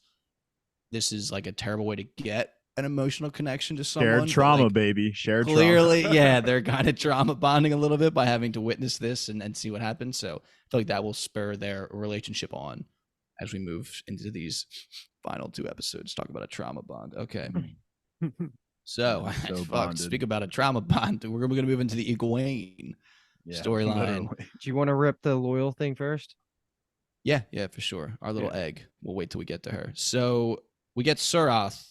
This is like a terrible way to get an emotional connection to someone. Shared but, trauma, like, baby. Shared clearly, trauma. yeah, they're kind of trauma bonding a little bit by having to witness this and see what happens. So I feel like that will spur their relationship on as we move into these final 2 episodes. Talk about a trauma bond. Okay. So, So fuck, bonded. speak about a trauma bond. We're going to move into the Egwene Yeah, storyline. literally. Do you want to rip the loyal thing first? Yeah, yeah, for sure. Our little egg. We'll wait till we get to her. So we get Surath,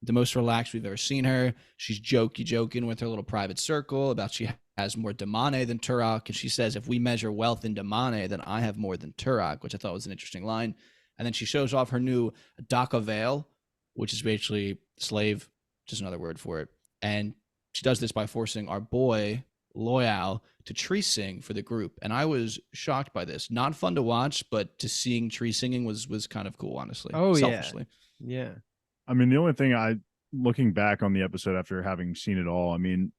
the most relaxed we've ever seen her. She's joking with her little private circle about she has more Damane than Turok. And she says, if we measure wealth in Damane, then I have more than Turok, which I thought was an interesting line. And then she shows off her new Daka veil, which is basically slave, just another word for it. And she does this by forcing our boy, Loyal, to tree sing for the group. And I was shocked by this. Not fun to watch, but to seeing tree singing was kind of cool, honestly. Oh, selfishly. Yeah. I mean, the only thing looking back on the episode after having seen it all, I mean,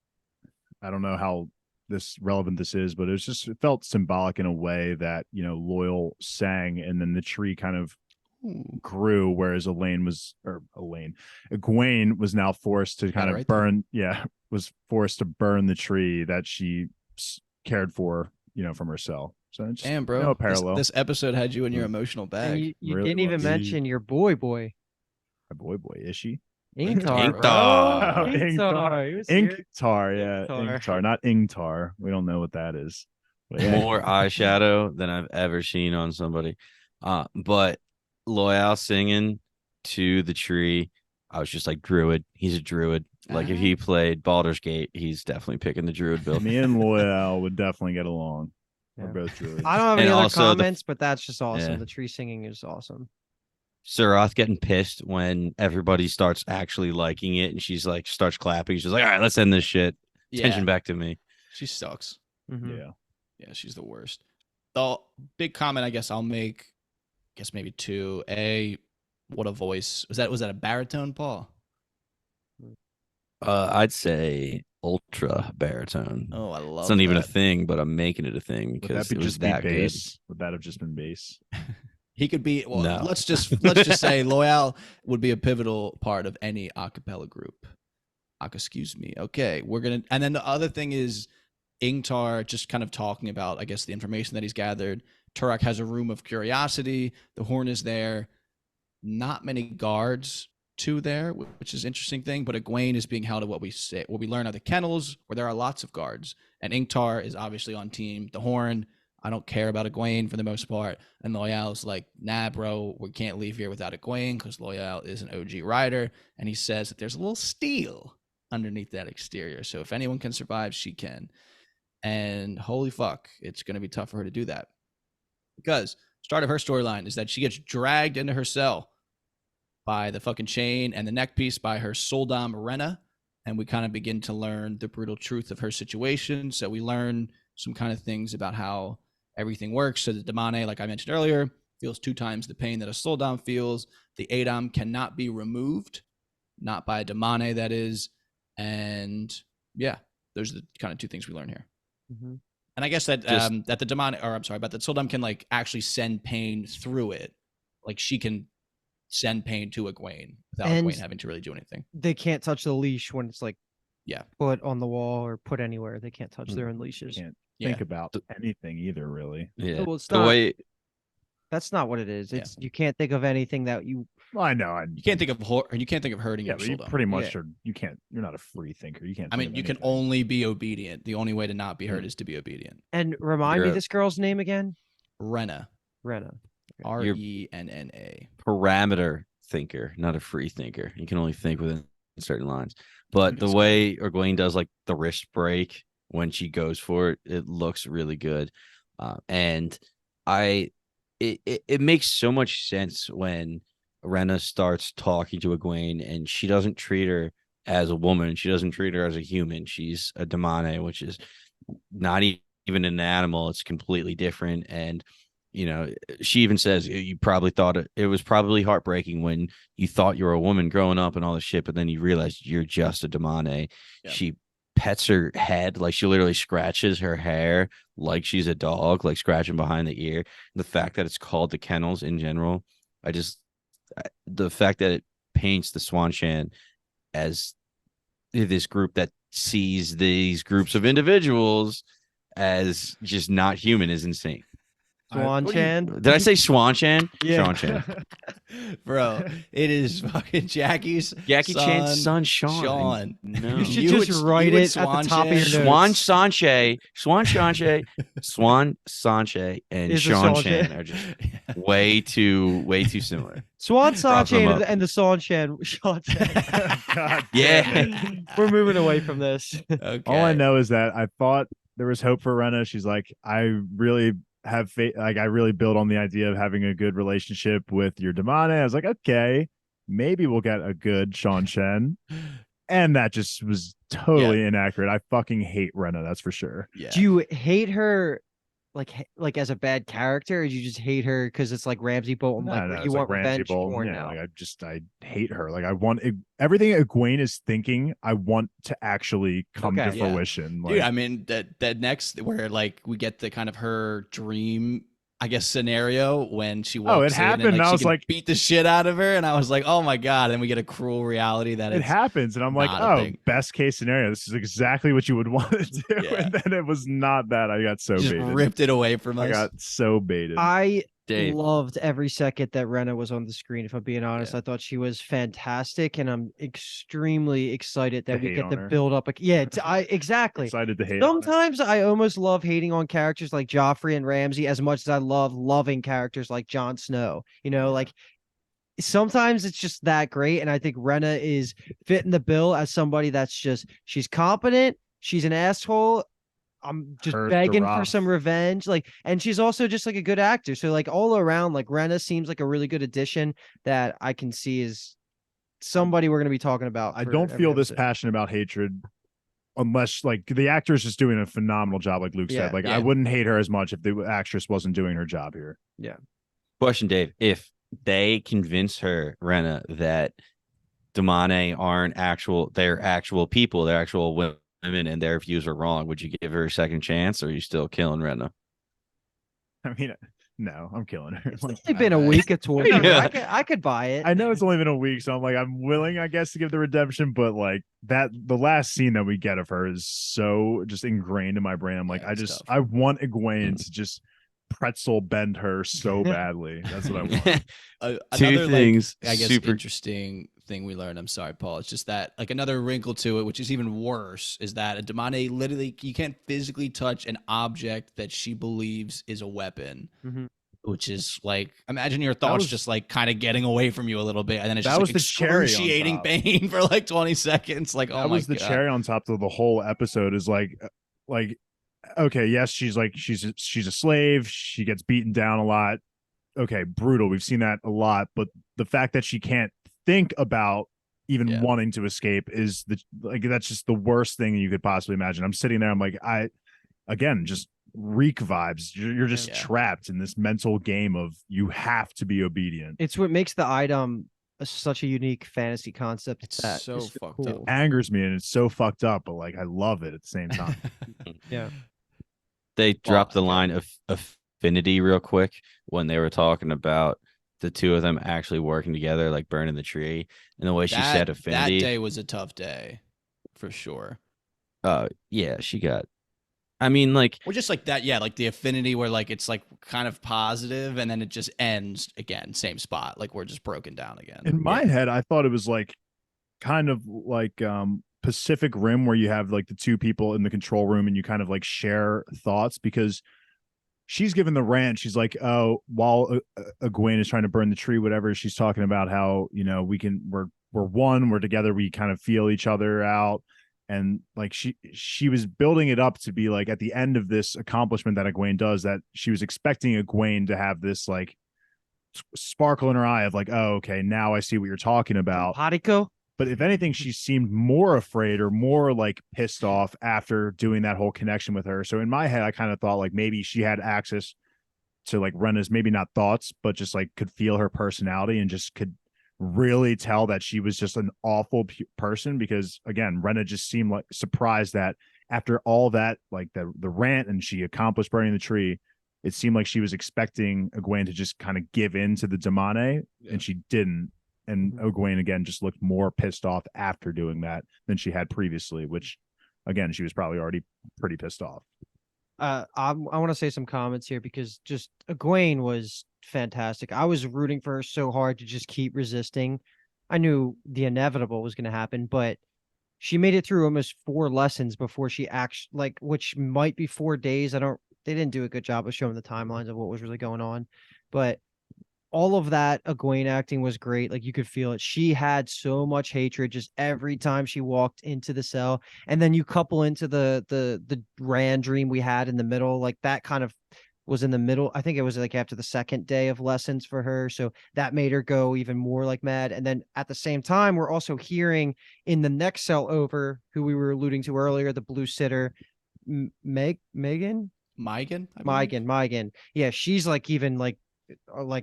I don't know how relevant this is, but it felt symbolic in a way that, Loyal sang and then the tree kind of grew, whereas Egwene was now forced to kind of burn. Yeah, was forced to burn the tree that she cared for, from herself. So just, damn, bro, parallel. This episode had you in your emotional bag. And you really didn't even mention your boy. My boy, is she? Ingtar. Ingtar, not Ingtar. We don't know what that is. But more eyeshadow than I've ever seen on somebody. But Loyal singing to the tree, I was just like, Druid. He's a Druid. Like if he played Baldur's Gate, he's definitely picking the Druid build. Me and Loyal would definitely get along. Yeah. We're both Druids. I don't have any other comments, but that's just awesome. Yeah. The tree singing is awesome. Surath getting pissed when everybody starts actually liking it, and she's like starts clapping. She's like, all right, let's end this shit. Attention back to me. She sucks. Mm-hmm. Yeah, she's the worst. The big comment I guess I'll make, maybe two. What a voice. Was that a baritone, Paul? I'd say ultra baritone. Oh, I love it's not even a thing, but I'm making it a thing because it was that bass? Would that have just been bass? He could be. Well, no. let's just say Loyal would be a pivotal part of any acapella group. Excuse me. Okay, we're gonna. And then the other thing is Ingtar just kind of talking about, I guess, the information that he's gathered. Turok has a room of curiosity. The horn is there. Not many guards there, which is an interesting thing. But Egwene is being held at what we learn are the kennels, where there are lots of guards. And Ingtar is obviously on team the horn. I don't care about Egwene for the most part. And Loyal's like, nah, bro, we can't leave here without Egwene because Loyal is an OG rider. And he says that there's a little steel underneath that exterior. So if anyone can survive, she can. And holy fuck, it's going to be tough for her to do that. Because start of her storyline is that she gets dragged into her cell by the fucking chain and the neck piece by her Soldam Rena. And we kind of begin to learn the brutal truth of her situation. So we learn some kind of things about how everything works. So the Damane, like I mentioned earlier, feels 2 times the pain that a Soldam feels. The Adam cannot be removed, not by a Damane, that is. And yeah, those are the kind of 2 things we learn here. Mm-hmm. And I guess that that the Damane, or I'm sorry, but that Soldam can like actually send pain through it. Like she can send pain to Egwene without Egwene having to really do anything. They can't touch the leash when it's like yeah, put on the wall or put anywhere. They can't touch their own leashes. Can't think about anything either, really. Yeah. Well, it's not, that's not what it is. It's you can't think of anything that you. Well, I know. You can't think of hurting your but you pretty much are. You can't. You're not a free thinker. You can't. I mean, you can only be obedient. The only way to not be hurt is to be obedient. And remind me this girl's name again. Rena. Renna. Renna. Parameter thinker, not a free thinker. You can only think within certain lines. But the way Egwene does like the wrist break when she goes for it, it looks really good. And it makes so much sense when Renna starts talking to Egwene and she doesn't treat her as a woman. She doesn't treat her as a human. She's a Damane, which is not even an animal. It's completely different. And you know, she even says you probably thought it was probably heartbreaking when you thought you were a woman growing up and all this shit, but then you realized you're just a Damane. Yeah. She pets her head, like she literally scratches her hair like she's a dog, like scratching behind the ear. The fact that it's called the kennels in general, the fact that it paints the Swanshan as this group that sees these groups of individuals as just not human is insane. Swan What do you- Chan. Did I say Swan Chan? Yeah. Sean Chan. Bro, it is fucking Jackie's Jackie Chan's son, Sean. Sean. No. You should You just would- write you would it at the Swan top of your Chan. notes. Swan Sanche, and Is a Sean Swan Chan Chan. are just way too similar. Swan Cross them Sanchez up. and the Swan Chan. Sean Chan. God Yeah. damn it. We're moving away from this. Okay. All I know is that I thought there was hope for Rena. She's like, I really have faith. Like, I really build on the idea of having a good relationship with your Damane. I was like, okay, maybe we'll get a good Sean Chen. And that just was totally inaccurate. I fucking hate Rena, that's for sure. Yeah. Do you hate her like as a bad character, or do you just hate her because it's like Ramsey Bolton? No, Like no, you it's want like Ramsey revenge Bolton. porn Yeah, now. like I hate her. Like I want everything Egwene is thinking, I want to actually come to Okay. Yeah. fruition. Like, Dude, I mean that next where like we get the kind of her dream, I guess, scenario when she walks Oh, it in happened, and and I she was can like- beat the shit out of her, and I was like, oh my god, and we get a cruel reality that it it's happens, and I'm like, not a oh, thing. best case scenario. This is exactly what you would want to do. Yeah. And then it was not that. I got so just baited. ripped it away from I us. got so baited. I Dave. loved every second that Rena was on the screen. If I'm being honest, Yeah. I thought she was fantastic, and I'm extremely excited that To we hate get on the her. build up. Yeah, exactly. Excited to hate. on her. Sometimes I almost love hating on characters like Joffrey and Ramsey as much as I love loving characters like Jon Snow. You know, like sometimes it's just that great. And I think Rena is fitting the bill as somebody that's just, she's competent. She's an asshole. I'm just Hurt the begging for rough. some revenge. Like, and she's also just like a good actor. So like all around, like Rena seems like a really good addition that I can see is somebody we're going to be talking about. I for don't every feel this episode. passionate about hatred unless like the actor is just doing a phenomenal job, like Luke Yeah, said. Like yeah. I wouldn't hate her as much if the actress wasn't doing her job here. Question, Dave. If they convince her, Rena, that Damane aren't they're actual people, they're actual women, and their views are wrong, would you give her a second chance, or are you still killing Rena? I mean, no, I'm killing her. It's Like, only been a week of torture. Yeah. I could buy it. I know it's only been a week, so I'm like, I'm willing, I guess, to give the redemption, but like that, the last scene that we get of her is so just ingrained in my brain. I'm like, Yeah, it's tough. I want Egwene to just pretzel bend her so badly. That's what I want. Two Another, like, things. I guess super. interesting thing we learned. I'm sorry, Paul. It's just that like another wrinkle to it, which is even worse, is that a Damane literally you can't physically touch an object that she believes is a weapon. Mhm. Which is like, imagine your thoughts was- just like kind of getting away from you a little bit, and then it's That just was like the cherry on excruciating top. pain for like 20 seconds. Like, oh That my was the god, cherry on top of the whole episode. Is like, okay, yes, she's a slave. She gets beaten down a lot. Okay, brutal. We've seen that a lot. But the fact that she can't think about even Yeah. wanting to escape is that's just the worst thing you could possibly imagine. I'm sitting there. I'm like, again, just reek vibes. You're just Yeah. trapped in this mental game of you have to be obedient. It's what makes the item such a unique fantasy concept. It's that so is fucked up. Angers me and it's so fucked up, but like I love it at the same time. Yeah. They dropped the okay. line of affinity real quick when they were talking about the two of them actually working together, like burning the tree. And the way she said that affinity. day was a tough day, for sure. Yeah, she got. I mean, like, Or just like that, yeah, like the affinity where like it's like kind of positive and then it just ends again, same spot. Like we're just broken down again. In my head, I thought it was like kind of like Pacific Rim, where you have like the two people in the control room and you kind of like share thoughts, because she's given the rant. She's like, oh, while Egwene is trying to burn the tree, whatever, she's talking about how, you know, we're one, we're together, we kind of feel each other out. And like she was building it up to be like at the end of this accomplishment that Egwene does, that she was expecting Egwene to have this like sparkle in her eye of like, oh, okay, now I see what you're talking about. Hatiko. But if anything, she seemed more afraid or more like pissed off after doing that whole connection with her. So in my head, I kind of thought like maybe she had access to like Rena's, maybe not thoughts, but just like could feel her personality and just could really tell that she was just an awful person. Because again, Rena just seemed like surprised that after all that, like the rant, and she accomplished burning the tree, it seemed like she was expecting Egwene to just kind of give in to the Damane, and she didn't. And Egwene again just looked more pissed off after doing that than she had previously, which again, she was probably already pretty pissed off. I want to say some comments here because just Egwene was fantastic. I was rooting for her so hard to just keep resisting. I knew the inevitable was going to happen, but she made it through almost 4 lessons before she actually, like, which might be 4 days. They didn't do a good job of showing the timelines of what was really going on, but all of that Egwene acting was great. Like you could feel it. She had so much hatred just every time she walked into the cell. And then you couple into the Rand dream we had in the middle, like that kind of was in the middle. I think it was like after the second day of lessons for her. So that made her go even more like mad. And then at the same time, we're also hearing in the next cell over, who we were alluding to earlier, the blue sitter, Megan? Migan, I believe. Migan. Yeah, she's like even like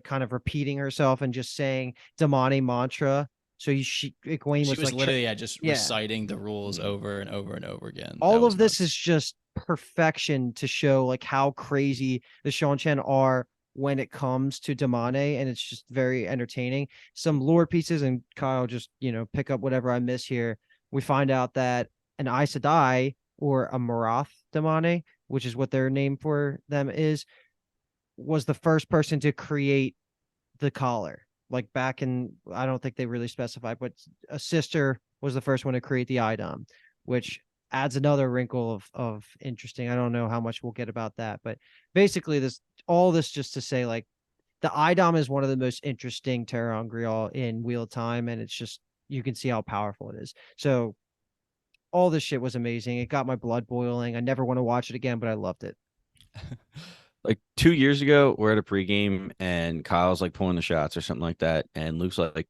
kind of repeating herself and just saying Damani mantra. So Egwene She was was like literally just reciting the rules over and over and over again. all of this is just perfection to show like how crazy the Seanchan are when it comes to Damane, and it's just very entertaining. Some lore pieces, and Kyle, just pick up whatever I miss here. We find out that an Aes Sedai or a Marath Damane, which is what their name for them is, was the first person to create the collar. Like back in, I don't think they really specified, but a sister was the first one to create the IDOM, which adds another wrinkle of interesting. I don't know how much we'll get about that, but basically all this just to say, like, the IDOM is one of the most interesting ter'angreal in Wheel of Time, and it's just, you can see how powerful it is. So all this shit was amazing. It got my blood boiling. I never want to watch it again, but I loved it. Like 2 years ago, we're at a pregame and Kyle's like pouring the shots or something like that, and Luke's like,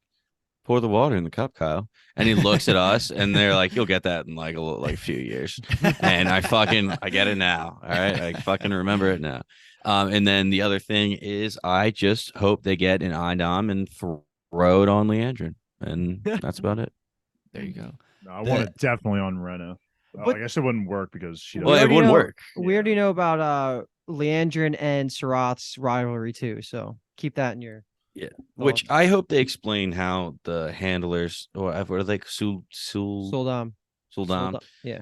pour the water in the cup, Kyle. And he looks at us and they're like, you'll get that in like a few years. And I get it now. All right. I fucking remember it now. And then the other thing is I just hope they get an IDOM and throw it on Leandrin. And that's about it. There you go. No, I want it definitely on Rena. But- I guess it wouldn't work because she Well, doesn't. it wouldn't work. We already know about Leandrin and Sarath's rivalry too, so keep that in your Which I hope they explain how the handlers, or what are they, Suldam. Yeah.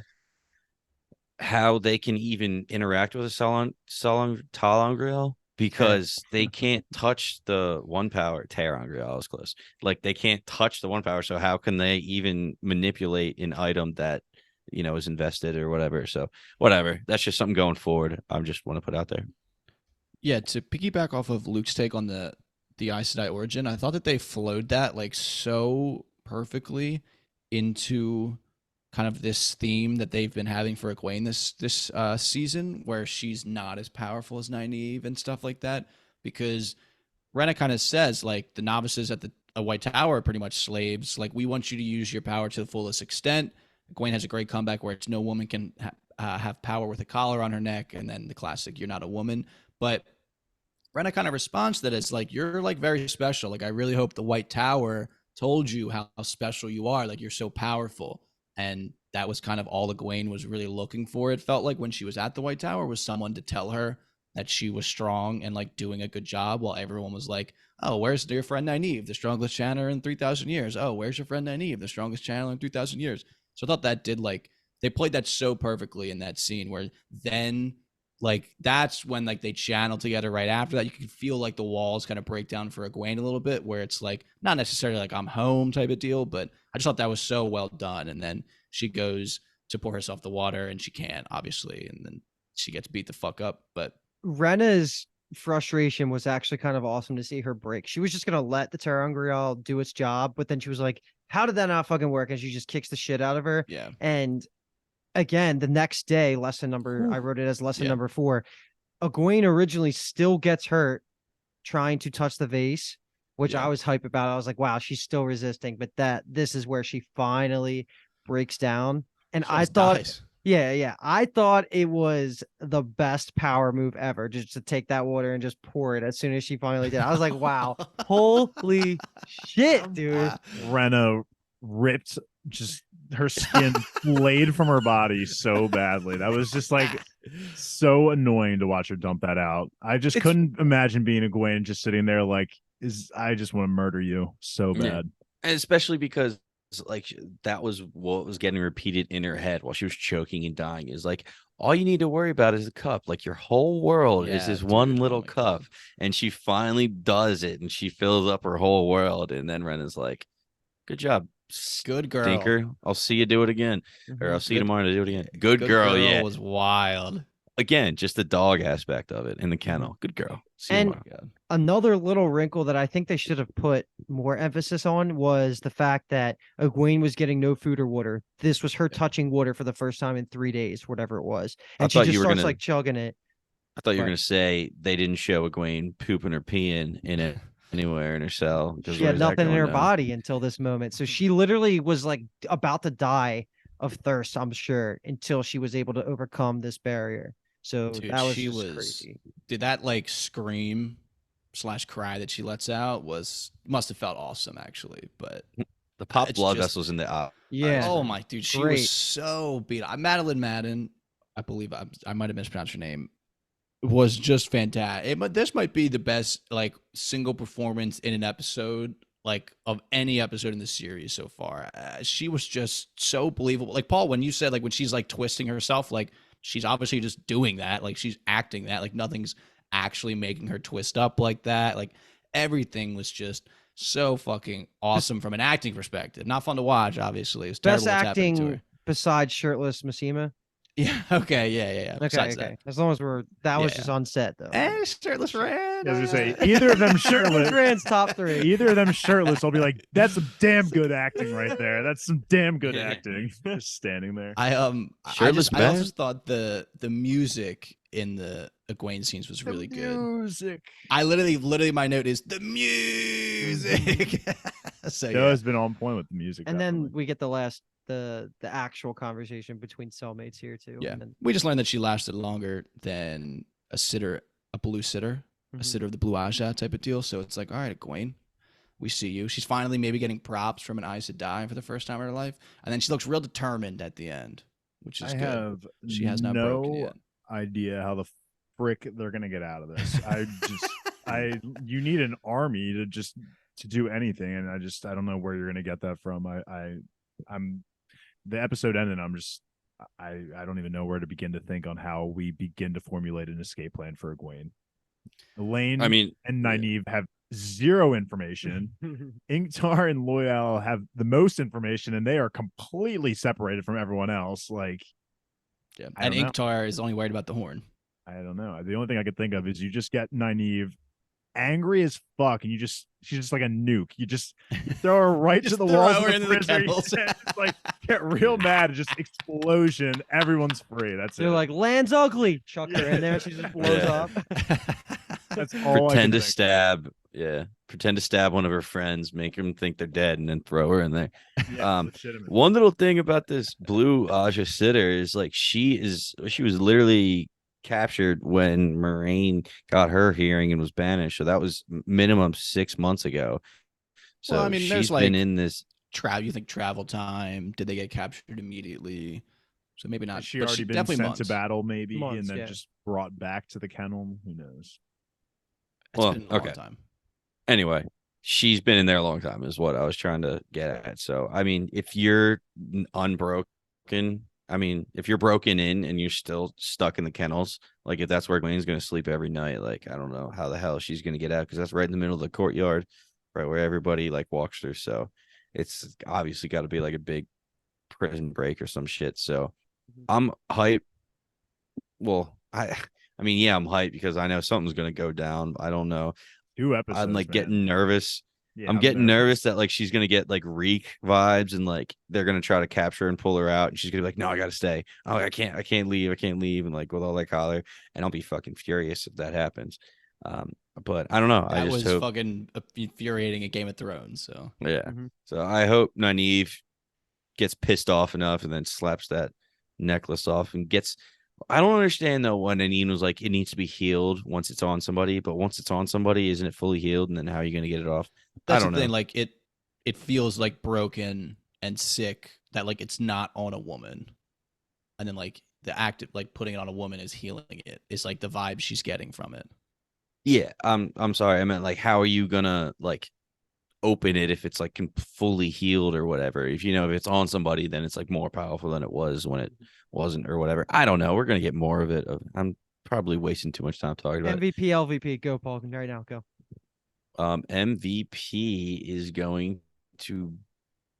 how they can even interact with a Talangriel, because they can't touch the one power. Terangriel, I was close. Like they can't touch the one power, so how can they even manipulate an item that is invested or whatever? So whatever. That's just something going forward. I just want to put out there. Yeah, to piggyback off of Luke's take on the Aes Sedai origin, I thought that they flowed that like so perfectly into kind of this theme that they've been having for Egwene this season, where she's not as powerful as Nynaeve and stuff like that, because Rena kind of says like the novices at the White Tower are pretty much slaves. Like, we want you to use your power to the fullest extent. Egwene has a great comeback where it's no woman can have power with a collar on her neck, and then the classic "you're not a woman." But Rena kind of responds to that as like, you're like very special. Like, I really hope the White Tower told you how special you are. Like, you're so powerful. And that was kind of all Egwene was really looking for. It felt like when she was at the White Tower, was someone to tell her that she was strong and like doing a good job, while everyone was like, oh, where's your friend Nynaeve, the strongest channeler in 3,000 years? Oh, where's your friend Nynaeve, the strongest channeler in 3,000 years? So I thought that did like, they played that so perfectly in that scene, where then like that's when like they channel together right after that. You can feel like the walls kind of break down for Egwene a little bit, where it's like not necessarily like I'm home type of deal, but I just thought that was so well done. And then she goes to pour herself the water and she can't, obviously, and then she gets beat the fuck up. But Rena's frustration was actually kind of awesome to see her break. She was just gonna let the ter'angreal do its job, but then she was like, how did that not fucking work? And she just kicks the shit out of her. yeah. And again, the next day, I wrote it as lesson number 4. Egwene originally still gets hurt trying to touch the vase, which I was hype about. I was like, wow, she's still resisting, but this is where she finally breaks down. And I thought, I thought it was the best power move ever, just to take that water and just pour it as soon as she finally did. I was like, wow, holy shit, dude. Rena ripped just her skin flayed from her body so badly. That was just like so annoying to watch her dump that out. I just couldn't imagine being Egwene just sitting there like, I just want to murder you so bad. And especially because like that was what was getting repeated in her head while she was choking and dying. Is like all you need to worry about is the cup. Like your whole world is Yeah, this one dude. Oh little my cup, God. and she finally does it, and she fills up her whole world. And then Ren is like, "Good job, Good girl. stinker. I'll see you do it again, or I'll Mhm. see you Good- tomorrow to do it again. Good Good girl, girl yeah. was wild. Again, just the dog aspect of it in the kennel. Good girl. See you And- Oh tomorrow. my God. Another little wrinkle that I think they should have put more emphasis on was the fact that Egwene was getting no food or water. This was her touching water for the first time in 3 days, whatever it was. I And she thought just you were starts gonna. like chugging it. I thought you were What? gonna say they didn't show Egwene pooping or peeing in it anywhere in her cell. Because She had where's that nothing in going her now? body until this moment. So she literally was like about to die of thirst, I'm sure, until she was able to overcome this barrier. So Dude, that was she just was crazy. did that like scream / cry that she lets out must have felt awesome actually. But The pop it's blood just- vessels in the eye. Yeah. oh my dude, she Great. was so beat up. Madeline Madden, I believe I might have mispronounced her name, was just fantastic. This might be the best like single performance in an episode like of any episode in the series so far. She was just so believable. Like Paul, when you said like when she's like twisting herself, like she's obviously just doing that. Like she's acting that. Like nothing's actually making her twist up like that. Like everything was just so fucking awesome from an acting perspective. Not fun to watch, obviously. It was terrible Best what's happening to acting her. besides shirtless Masima. Yeah. Okay. Yeah. Okay, Besides okay. that. As long as that was Yeah. just on set though. Shirtless Rand. I was gonna say either of them shirtless. Rand's top 3. Either of them shirtless, I'll be like, that's some damn good acting right there. That's some damn good acting. Just standing there. I Shirtless I also Ben? thought the music in the Egwene scenes was really good. Music. I literally my note is the music. So Joe yeah. has been on point with the music. And then definitely. we get the actual conversation between cellmates here too. Yeah. And then, We just learned that she lasted longer than a sitter, a blue sitter, a Mhm. sitter of the Blue Aja type of deal. So it's like, all right, Egwene, we see you. She's finally maybe getting props from an Aes Sedai for the first time in her life. And then she looks real determined at the end, which is I good. have She has not broken no yet. idea how the frick they're gonna get out of this. You need an army to do anything, and I don't know where you're gonna get that from. I'm the episode ended. I don't even know where to begin to think on how we begin to formulate an escape plan for Egwene. Elaine I mean, and Nynaeve have zero information. Inktar and Loyal have the most information, and they are completely separated from everyone else. Like, Yeah. I And don't know. Inktar is only worried about the horn. I don't know. The only thing I could think of is you just get Nynaeve angry as fuck, and she's just like a nuke. You throw her right to Just the throw walls her of into the the prison, kennels. and just like get real mad, and just explosion. Everyone's free. That's they're it. like, land's ugly. Chuck her in there. She just blows Yeah. up. That's all I can pretend to think. stab. Yeah. Pretend to stab one of her friends, make them think they're dead, and then throw her in there. Yeah, Um, legitimate. One little thing about this blue Aja sitter is like she was literally captured when Moraine got her hearing and was banished. So that was minimum 6 months ago. So Well, I mean, there's she's been like- in this. You think travel time? Did they get captured immediately? So maybe not. Has she but already been definitely sent months. to battle, maybe, Months, and then yeah. just brought back to the kennel? Who knows? It's Well, been a long okay. time. Anyway, she's been in there a long time, is what I was trying to get at. So, I mean, if you're unbroken, if you're broken in and you're still stuck in the kennels, like if that's where Gwen's going to sleep every night, like I don't know how the hell she's going to get out because that's right in the middle of the courtyard, right where everybody like walks through. So, it's obviously got to be like a big prison break or some shit. So, I'm hyped. Well, yeah, I'm hyped because I know something's going to go down. I don't know. 2 episodes. I'm like man. getting nervous. Yeah, I'm getting nervous that like she's gonna get like Reek vibes and like they're gonna try to capture her and pull her out and she's gonna be like, no, I gotta stay. Oh, I can't leave, and like with all that collar, and I'll be fucking furious if that happens. But I don't know. I That just was hope, fucking infuriating at Game of Thrones. So yeah. Mhm. So I hope Nynaeve gets pissed off enough and then slaps that necklace off and gets. I don't understand though when Anine was like, it needs to be healed once it's on somebody, but once it's on somebody, isn't it fully healed? And then how are you going to get it off? that's I don't the thing. know. Like it feels like broken and sick that like it's not on a woman, and then like the act of like putting it on a woman is healing it. It's like the vibe she's getting from it. Yeah, I'm sorry. I meant like, how are you gonna like open it if it's like fully healed or whatever. If if it's on somebody, then it's like more powerful than it was when it wasn't or whatever. I don't know. We're gonna get more of it. I'm probably wasting too much time talking about MVP, LVP, go Paul. Right now, go. MVP is going to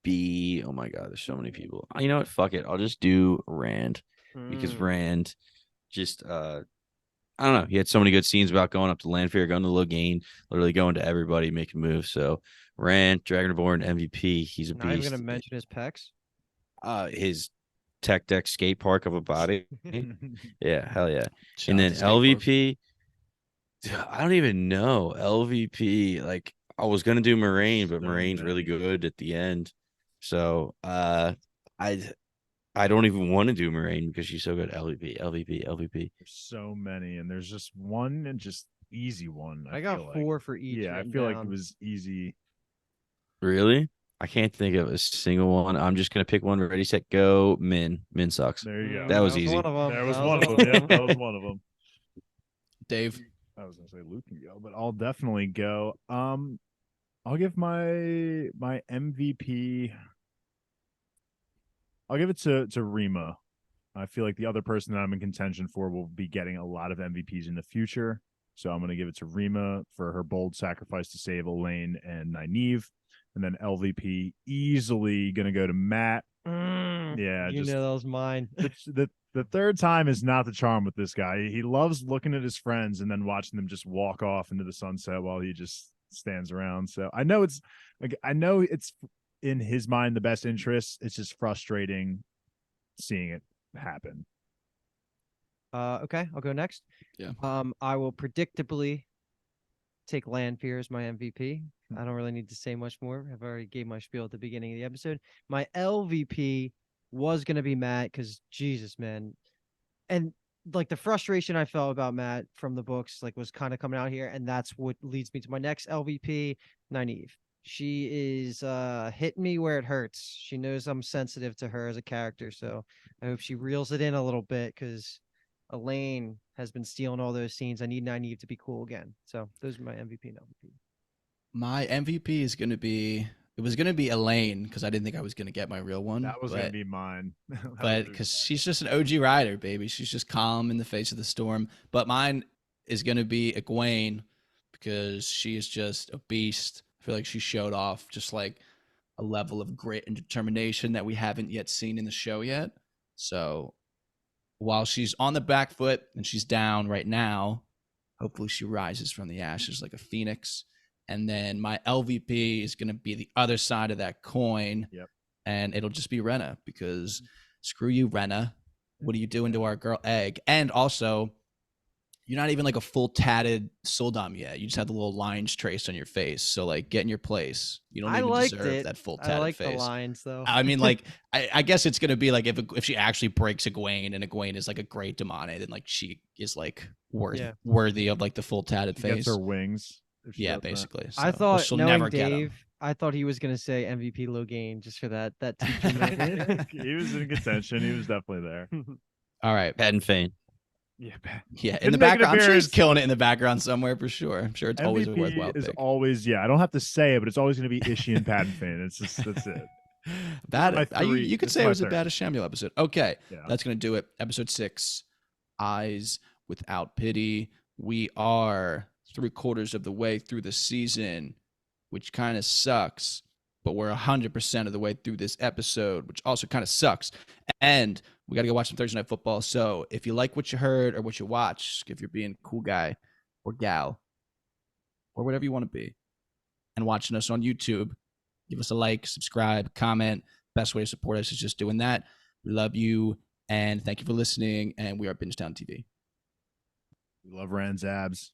be, oh my god, there's so many people. You know what? Fuck it. I'll just do Rand because Rand just I don't know. He had so many good scenes about going up to Lanfear, going to Logain, literally going to everybody, making moves. So Rand, Dragonborn, MVP. He's a Not even beast. gonna mention his pecs. His tech deck skate park of a body. Yeah, hell yeah. Shout And out then to Skateboard. LVP. I don't even know. LVP. Like I was gonna do Moraine, but So Moraine's really many. good at the end. So I don't even want to do Moraine because she's so good. LVP, LVP, LVP. There's so many, and there's just one and just easy one. I got feel like. 4 for each. Yeah, I written feel like down. it was easy. Really? I can't think of a single one. I'm just gonna pick one. Ready, set, go. Min sucks. There you go. That was easy. One of them. There was one of them. Yeah, that was one of them. Dave. I was gonna say Luke can go, but I'll definitely go. I'll give my MVP. I'll give it to Rima. I feel like the other person that I'm in contention for will be getting a lot of MVPs in the future. So I'm going to give it to Rima for her bold sacrifice to save Elaine and Nynaeve. And then LVP easily going to go to Matt. Yeah, You just know that was mine. the third time is not the charm with this guy. He loves looking at his friends and then watching them just walk off into the sunset while he just stands around. So I know it's in his mind the best interest. It's just frustrating seeing it happen. Okay, I'll go next. Yeah. I will predictably take Lanfear as my MVP. I don't really need to say much more. I've already gave my spiel at the beginning of the episode. My LVP was gonna be Matt because Jesus, man, and like the frustration I felt about Matt from the books, like was kind of coming out here, and that's what leads me to my next LVP, Nynaeve. She is hitting me where it hurts. She knows I'm sensitive to her as a character, so I hope she reels it in a little bit because Elaine has been stealing all those scenes. I need Nynaeve to be cool again. So those are my MVP and LVP. My MVP is going to be, it was going to be Elaine because I didn't think I was going to get my real one. That was going to be mine. But because she's just an OG rider, baby. She's just calm in the face of the storm. But mine is going to be Egwene because she is just a beast. I feel like she showed off just like a level of grit and determination that we haven't yet seen in the show yet. So while she's on the back foot and she's down right now, hopefully she rises from the ashes like a phoenix. And then my LVP is going to be the other side of that coin. Yep. And it'll just be Rena because screw you, Rena. What are you doing to our girl Egg? And also, you're not even like a full tatted Soldom yet. You just have the little lines traced on your face. So like, get in your place. You don't even deserve that full tatted I like face. the lines though. I mean, like, I guess it's gonna be like if she actually breaks Egwene and Egwene is like a great Damane, then like she is like worthy of like the full tatted She face. gets her wings. Yeah, basically. So, I thought she'll knowing never get him. Dave, I thought he was gonna say MVP Logain just for that teacher moment. He was in contention. He was definitely there. All right. Pat and Fane. Yeah, Yeah, in Didn't the make an background. I'm sure he's appearance. killing it in the background somewhere for sure. I'm sure it's always a worthwhile MVP is pick. always, I don't have to say it, but it's always going to be Ishii and Pat and Fane. It's just, that's it. You could This say is it was my a third. bad Shamuel episode. Okay, Yeah. that's going to do it. Episode 6, Eyes Without Pity. We are 3/4 of the way through the season, which kind of sucks, but we're 100% of the way through this episode, which also kind of sucks. And we got to go watch some Thursday Night Football. So if you like what you heard or what you watched, if you're being a cool guy or gal or whatever you want to be and watching us on YouTube, give us a like, subscribe, comment. Best way to support us is just doing that. We love you and thank you for listening. And we are Bingetown TV. We love Rand's abs.